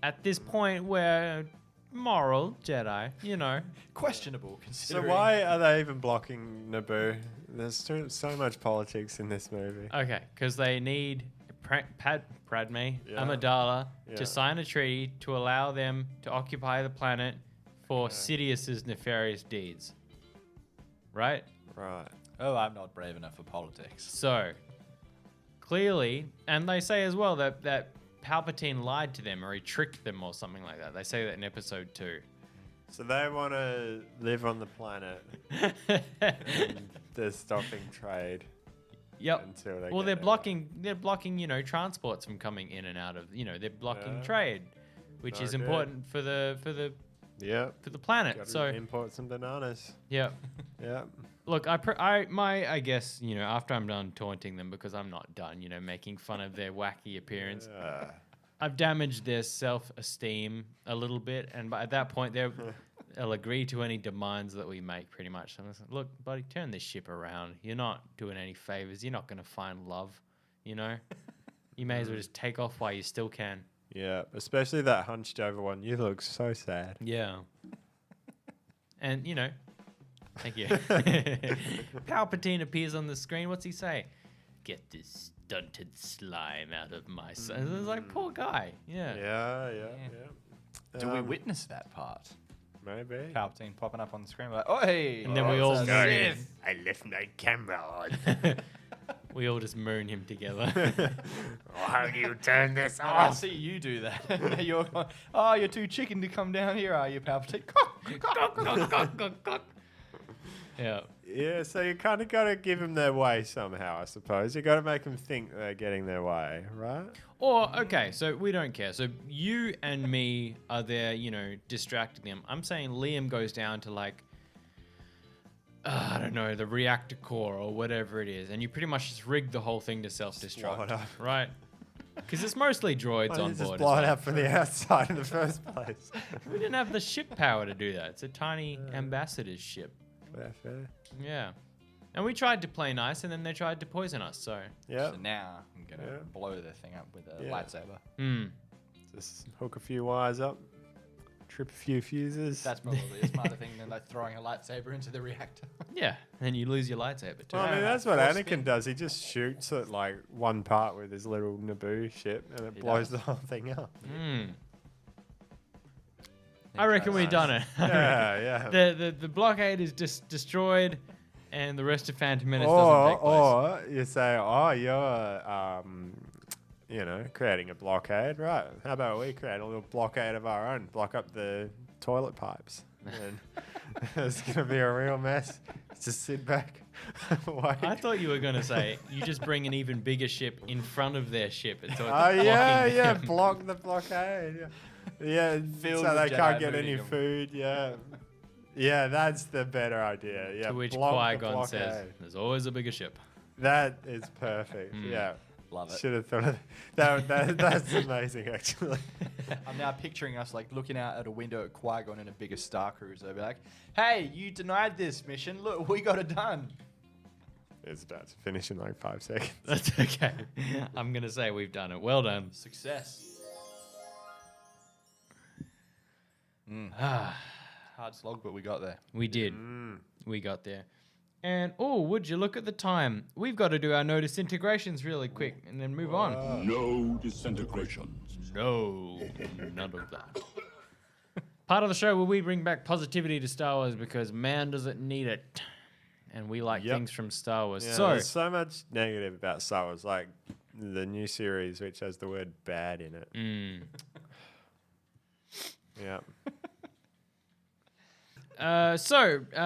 Speaker 2: at this point, we're moral Jedi, you know.
Speaker 3: Questionable,
Speaker 1: So
Speaker 3: considering.
Speaker 1: why are they even blocking Naboo? There's so much politics in this movie.
Speaker 2: Okay, because they need Padme,
Speaker 1: Yeah.
Speaker 2: Amidala,
Speaker 1: Yeah.
Speaker 2: to sign a treaty to allow them to occupy the planet for Sidious's nefarious deeds. Right?
Speaker 1: Right.
Speaker 3: Oh, I'm not brave enough for politics.
Speaker 2: So, clearly, and they say as well that Palpatine lied to them or he tricked them or something like that. They say that in episode 2.
Speaker 1: So they want to live on the planet. And they're stopping trade
Speaker 2: Yep.
Speaker 1: until they
Speaker 2: Well,
Speaker 1: get
Speaker 2: they're
Speaker 1: there.
Speaker 2: blocking, you know, transports from coming in and out of, you know, they're blocking
Speaker 1: Yeah.
Speaker 2: trade, which is
Speaker 1: Okay.
Speaker 2: important for the
Speaker 1: Yep.
Speaker 2: planet.
Speaker 1: Gotta
Speaker 2: So,
Speaker 1: import some bananas.
Speaker 2: yeah.
Speaker 1: Yep.
Speaker 2: Look, I guess, you know, after I'm done taunting them, because I'm not done, you know, making fun of their wacky appearance, I've damaged their self-esteem a little bit, and at that point, they'll agree to any demands that we make, pretty much. So I'm just like, look, buddy, turn this ship around. You're not doing any favors. You're not going to find love, you know? You may as well just take off while you still can.
Speaker 1: Yeah, especially that hunched over one. You look so sad.
Speaker 2: Yeah. And, you know, thank you. Palpatine appears on the screen. What's he say? Get this stunted slime out of my son. It's like, poor guy. Yeah.
Speaker 1: Yeah.
Speaker 3: Do we witness that part?
Speaker 1: Maybe.
Speaker 3: Palpatine popping up on the screen like, oh, hey.
Speaker 2: And then we all
Speaker 1: I left my camera on.
Speaker 2: we all just moon him together.
Speaker 1: How do you turn this
Speaker 3: I
Speaker 1: off?
Speaker 3: see you do that. You're going, you're too chicken to come down here, are you, Palpatine?
Speaker 2: Yeah.
Speaker 1: Yeah, so you kind of got to give them their way somehow, I suppose. You got to make them think they're getting their way, right?
Speaker 2: Or, okay, so we don't care. So you and me are there, you know, distracting them. I'm saying Liam goes down to, like, I don't know, the reactor core or whatever it is, and you pretty much just rig the whole thing to
Speaker 1: blow it
Speaker 2: self-destruct,
Speaker 1: up.
Speaker 2: right? Because it's mostly droids
Speaker 1: Why don't
Speaker 2: on
Speaker 1: you
Speaker 2: board.
Speaker 1: just
Speaker 2: as
Speaker 1: blow it
Speaker 2: well.
Speaker 1: up from the outside in the first place?
Speaker 2: We didn't have the ship power to do that. It's a tiny ambassador's ship.
Speaker 1: Fair.
Speaker 2: Yeah. And we tried to play nice, and then they tried to poison us, so.
Speaker 1: Yeah.
Speaker 3: So now I'm going to blow the thing up with a
Speaker 1: Yeah.
Speaker 3: lightsaber.
Speaker 1: Just hook a few wires up, trip a few fuses.
Speaker 3: That's probably a smarter thing than like throwing a lightsaber into the reactor.
Speaker 2: Yeah, and you lose your lightsaber too.
Speaker 1: Well, I mean, that's what
Speaker 3: Force
Speaker 1: Anakin
Speaker 3: spin.
Speaker 1: does. He just shoots at like one part with his little Naboo ship, and it
Speaker 3: He
Speaker 1: blows
Speaker 3: does.
Speaker 1: the whole thing up.
Speaker 2: I reckon we've done it.
Speaker 1: Yeah.
Speaker 2: The blockade is just destroyed, and the rest of Phantom Menace doesn't take place.
Speaker 1: Or you say, oh, you're, creating a blockade, right? How about we create a little blockade of our own, block up the toilet pipes, and it's gonna be a real mess. Just sit back, wait.
Speaker 2: I thought you were going to say you just bring an even bigger ship in front of their ship. And so it's
Speaker 1: Oh yeah,
Speaker 2: blocking
Speaker 1: yeah,
Speaker 2: them.
Speaker 1: block the blockade. Yeah,
Speaker 3: Filled
Speaker 1: so
Speaker 3: with
Speaker 1: they can't
Speaker 3: Jedi
Speaker 1: get
Speaker 3: mooning
Speaker 1: any
Speaker 3: 'em.
Speaker 1: food. Yeah, yeah, that's the better idea. Yeah,
Speaker 2: To which
Speaker 1: block the
Speaker 2: Qui-Gon says,
Speaker 1: blockade.
Speaker 2: there's always a bigger ship.
Speaker 1: That is perfect. Yeah,
Speaker 3: Love it.
Speaker 1: should have thought of that. That's amazing, actually.
Speaker 3: I'm now picturing us like looking out at a window at Qui-Gon in a bigger Star Cruiser. Be like, hey, you denied this mission. Look, we got it done.
Speaker 1: It's about to finish in like 5 seconds.
Speaker 2: That's okay. I'm going to say we've done it. Well done.
Speaker 3: Success. Hard slog, but we got there.
Speaker 2: We did. We got there. And oh, would you look at the time? We've got to do our no disintegrations really quick and then move on.
Speaker 8: No disintegrations.
Speaker 2: No, none of that. Part of the show where we bring back positivity to Star Wars because man does it need it. And we like things from Star Wars.
Speaker 1: Yeah,
Speaker 2: So
Speaker 1: there's so much negative about Star Wars, like the new series, which has the word bad in it. Yeah.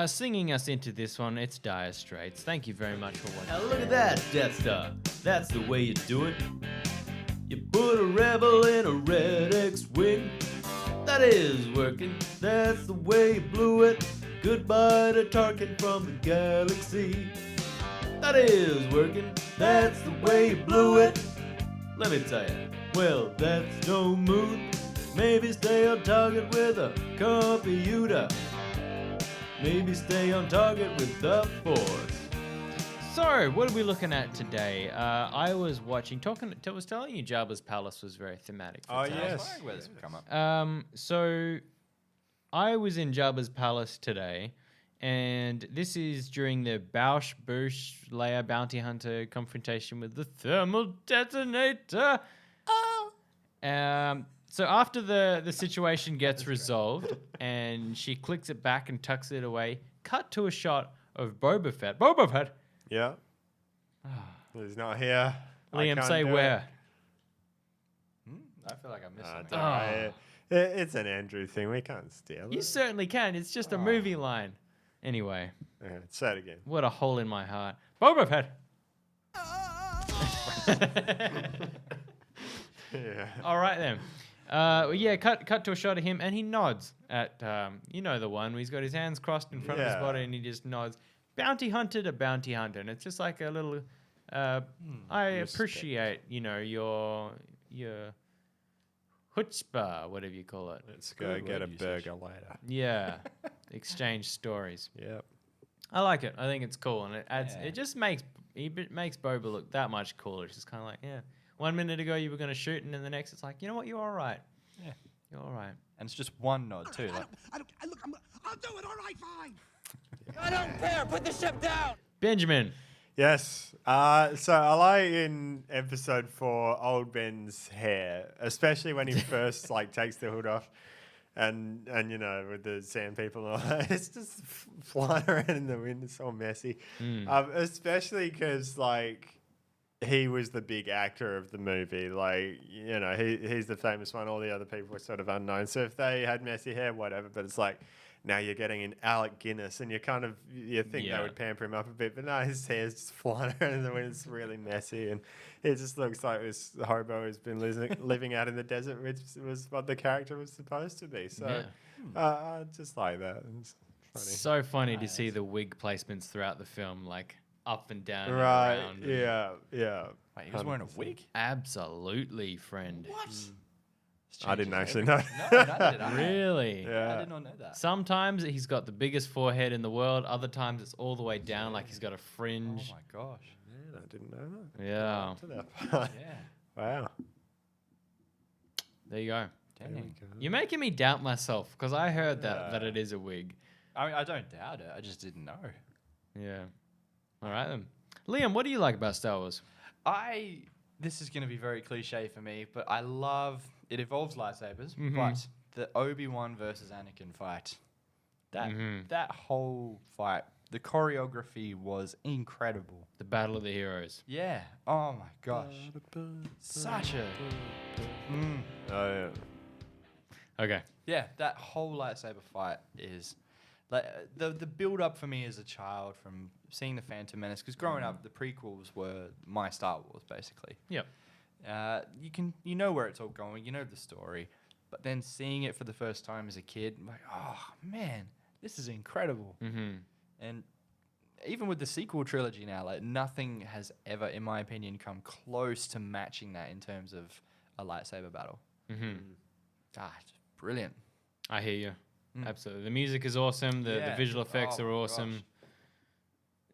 Speaker 2: Singing us into this one, it's Dire Straits. Thank you very much for watching.
Speaker 9: Now look at that, Death Star. That's the way you do it. You put a rebel in a red X-wing. That is working. That's the way you blew it. Goodbye to Tarkin from the galaxy. That is working. That's the way you blew it. Let me tell you. Well, that's no moon. Maybe stay on target with a computer. Maybe stay on target with the Force.
Speaker 2: So, what are we looking at today? I was watching, was telling you Jabba's palace was very thematic. For today.
Speaker 3: I was wondering where this would come up.
Speaker 2: So, I was in Jabba's palace today, and this is during the Bausch Bush Leia bounty hunter confrontation with the thermal detonator. So after the situation gets resolved and she clicks it back and tucks it away, cut to a shot of Boba Fett. Boba Fett!
Speaker 1: Yeah. He's not here. I
Speaker 2: Liam,
Speaker 1: can't
Speaker 2: say
Speaker 1: do
Speaker 2: where.
Speaker 3: I feel like I missed
Speaker 1: It's
Speaker 3: something.
Speaker 1: alright. It's an Andrew thing. We can't steal
Speaker 2: You
Speaker 1: it.
Speaker 2: certainly can. It's just a movie line. Anyway,
Speaker 1: Yeah, say it again.
Speaker 2: what a hole in my heart. Boba Fett!
Speaker 1: Yeah.
Speaker 2: All right then. Cut to a shot of him, and he nods at you know the one where he's got his hands crossed in front of his
Speaker 1: Yeah.
Speaker 2: body, and he just nods. Bounty hunter to bounty hunter, and it's just like a little. I appreciate your chutzpah, whatever you call it.
Speaker 1: Let's go get a burger later.
Speaker 2: Yeah, exchange stories.
Speaker 1: Yep.
Speaker 2: I like it. I think it's cool, and it adds. It just makes Boba look that much cooler. It's just kind of like 1 minute ago you were going to shoot, and then the next it's like, you know what, you're all right.
Speaker 3: Yeah.
Speaker 2: You're all right.
Speaker 3: And it's just one nod too. Like,
Speaker 7: I'll do it, all right, fine.
Speaker 5: I don't care. Put the ship down.
Speaker 2: Benjamin.
Speaker 1: Yes. So I like in episode 4 old Ben's hair, especially when he first takes the hood off, and with the sand people and all that. It's just flying around in the wind. It's all messy. Especially because he was the big actor of the movie. He's the famous one. All the other people were sort of unknown. So if they had messy hair, whatever. But it's now you're getting an Alec Guinness, and you think they would pamper him up a bit, but no, his hair's just flying around in the wind. It's really messy, and it just looks like this hobo has been living out in the desert, which was what the character was supposed to be. So I just like that. It's funny.
Speaker 2: So funny to see the wig placements throughout the film, up and down
Speaker 1: Right?
Speaker 2: and around.
Speaker 1: Yeah.
Speaker 3: wait, he was wearing a wig?
Speaker 2: Absolutely, friend.
Speaker 3: What?
Speaker 1: I didn't actually know.
Speaker 3: No, neither did I.
Speaker 2: Really?
Speaker 1: Yeah.
Speaker 3: I did not know that.
Speaker 2: Sometimes he's got the biggest forehead in the world. Other times it's all the way down, like he's got a
Speaker 3: Oh
Speaker 2: fringe.
Speaker 3: my gosh.
Speaker 1: Man, I didn't know that.
Speaker 2: Yeah.
Speaker 1: To that part.
Speaker 3: Yeah.
Speaker 1: Wow.
Speaker 2: There you go.
Speaker 3: Dang.
Speaker 2: You're making me doubt myself because I heard that it is a wig.
Speaker 3: I mean, I don't doubt it. I just didn't know.
Speaker 2: Yeah. All right then. Liam, what do you like about Star Wars?
Speaker 3: This is going to be very cliche for me, but I love it involves lightsabers,
Speaker 2: Mhm.
Speaker 3: but the Obi-Wan versus Anakin fight. That whole fight, the choreography was incredible.
Speaker 2: The Battle of the Heroes.
Speaker 3: Yeah. Oh my gosh. Such a
Speaker 1: Oh yeah.
Speaker 2: Okay.
Speaker 3: Yeah, that whole lightsaber fight is the build up for me as a child from seeing the Phantom Menace, because growing up the prequels were my Star Wars basically.
Speaker 2: Yep.
Speaker 3: You know where it's all going, you know the story, but then seeing it for the first time as a kid, I'm like, oh man, this is incredible.
Speaker 2: Mm-hmm.
Speaker 3: And even with the sequel trilogy now, nothing has ever, in my opinion, come close to matching that in terms of a lightsaber battle.
Speaker 2: Mm-hmm.
Speaker 3: It's brilliant.
Speaker 2: I hear you. Absolutely. The music is awesome. The visual effects
Speaker 3: Oh
Speaker 2: are
Speaker 3: my
Speaker 2: awesome.
Speaker 3: gosh.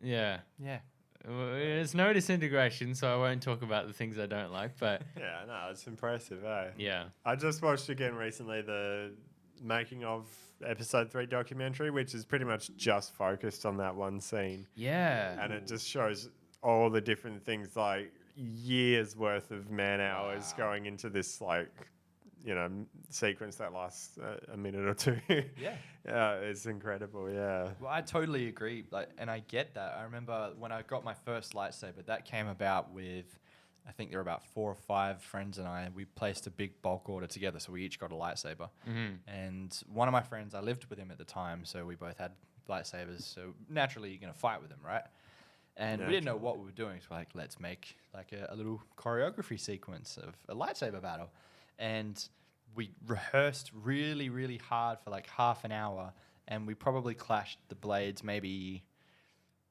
Speaker 2: Yeah.
Speaker 3: Yeah.
Speaker 2: It's no disintegration, so I won't talk about the things I don't like, but
Speaker 1: Yeah, no, it's impressive, eh?
Speaker 2: yeah.
Speaker 1: I just watched again recently the making of episode 3 documentary, which is pretty much just focused on that one scene.
Speaker 2: Yeah.
Speaker 1: And it just shows all the different things, like years worth of man hours going into this, like, sequence that lasts a minute or two.
Speaker 3: Yeah.
Speaker 1: It's incredible. Yeah.
Speaker 3: Well, I totally agree. Like, and I get that. I remember when I got my first lightsaber, that came about with, I think there were about 4 or 5 friends and I. We placed a big bulk order together, so we each got a lightsaber. And one of my friends, I lived with him at the time, so we both had lightsabers. So naturally, you're gonna fight with him, right? And we didn't know what we were doing, so like, let's make like a little choreography sequence of a lightsaber battle. And we rehearsed really, really hard for like half an hour, and we probably clashed the blades maybe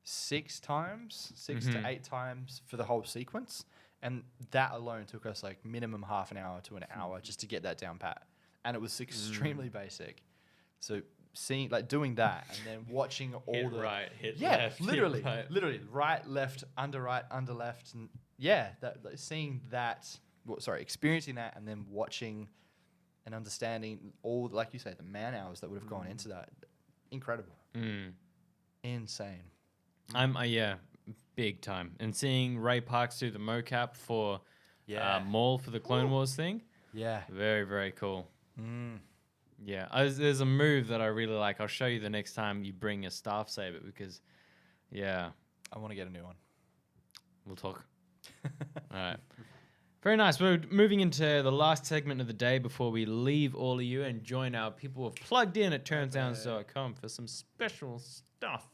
Speaker 3: 6 times, 6 to 8 times for the whole sequence. And that alone took us like minimum half an hour to an hour just to get that down pat. And it was extremely basic. So seeing, like, doing that and then watching all
Speaker 2: Hit
Speaker 3: the
Speaker 2: right, hit
Speaker 3: yeah,
Speaker 2: left, hit
Speaker 3: literally,
Speaker 2: right.
Speaker 3: literally right, left, under left, and that like, seeing that, experiencing that, and then watching and understanding all, like you say, the man hours that would have gone into that, incredible, insane.
Speaker 2: Yeah, big time. And seeing Ray Parks do the mocap for
Speaker 3: Yeah.
Speaker 2: Maul for the Clone Wars thing,
Speaker 3: Yeah,
Speaker 2: very, very cool. Yeah, there's a move that I really like. I'll show you the next time you bring a staff saber because, yeah,
Speaker 3: I want to get a new one.
Speaker 2: we'll talk. All right. Very nice. We're moving into the last segment of the day before we leave all of you and join our people who have plugged in at turntowns.com for some special stuff.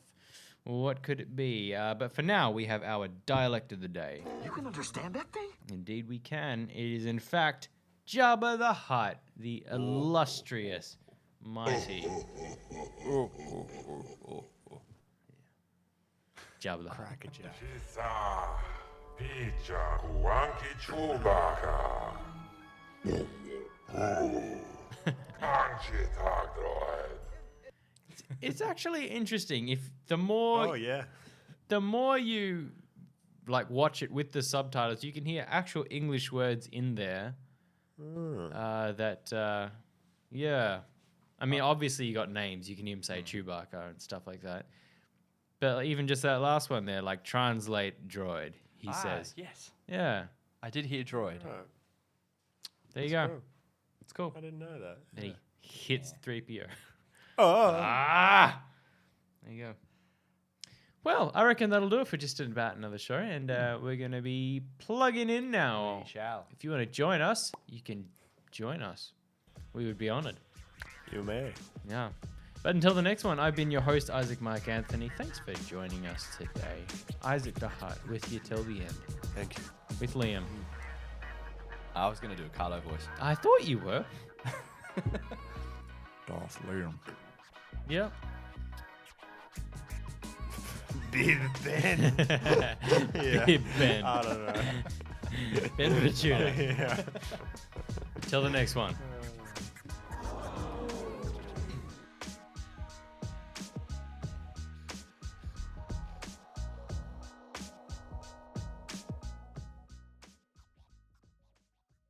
Speaker 2: What could it be? But for now, we have our dialect of the day.
Speaker 7: You can understand that thing?
Speaker 2: Indeed, we can. It is, in fact, Jabba the Hutt, the illustrious, mighty Jabba the Hutt. It's actually interesting. If the more the more you like watch it with the subtitles, you can hear actual English words in there. I mean, obviously you got names. You can even say Chewbacca and stuff like that. But even just that last one there, like translate droid, he says.
Speaker 3: Yes.
Speaker 2: Yeah.
Speaker 3: I did hear droid.
Speaker 2: There you go.
Speaker 1: Cool.
Speaker 2: It's cool.
Speaker 1: I didn't know that.
Speaker 2: Then he hits 3PO.
Speaker 1: Oh.
Speaker 2: There you go. Well, I reckon that'll do it for just about another show, and we're going to be plugging in now.
Speaker 3: We shall.
Speaker 2: If you want to join us, you can join us. We would be honored.
Speaker 1: You may.
Speaker 2: Yeah. But until the next one, I've been your host, Isaac Mike Anthony. Thanks for joining us today. Isaac the Hutt with you till the end.
Speaker 1: Thank you.
Speaker 2: With Liam.
Speaker 3: I was going to do a Carlo voice.
Speaker 2: I thought you were.
Speaker 8: Darth Liam.
Speaker 2: Yep.
Speaker 1: Big Ben. Yeah.
Speaker 2: Big Ben.
Speaker 1: I don't know.
Speaker 2: Ben Vituno.
Speaker 1: Yeah.
Speaker 2: Till the next one.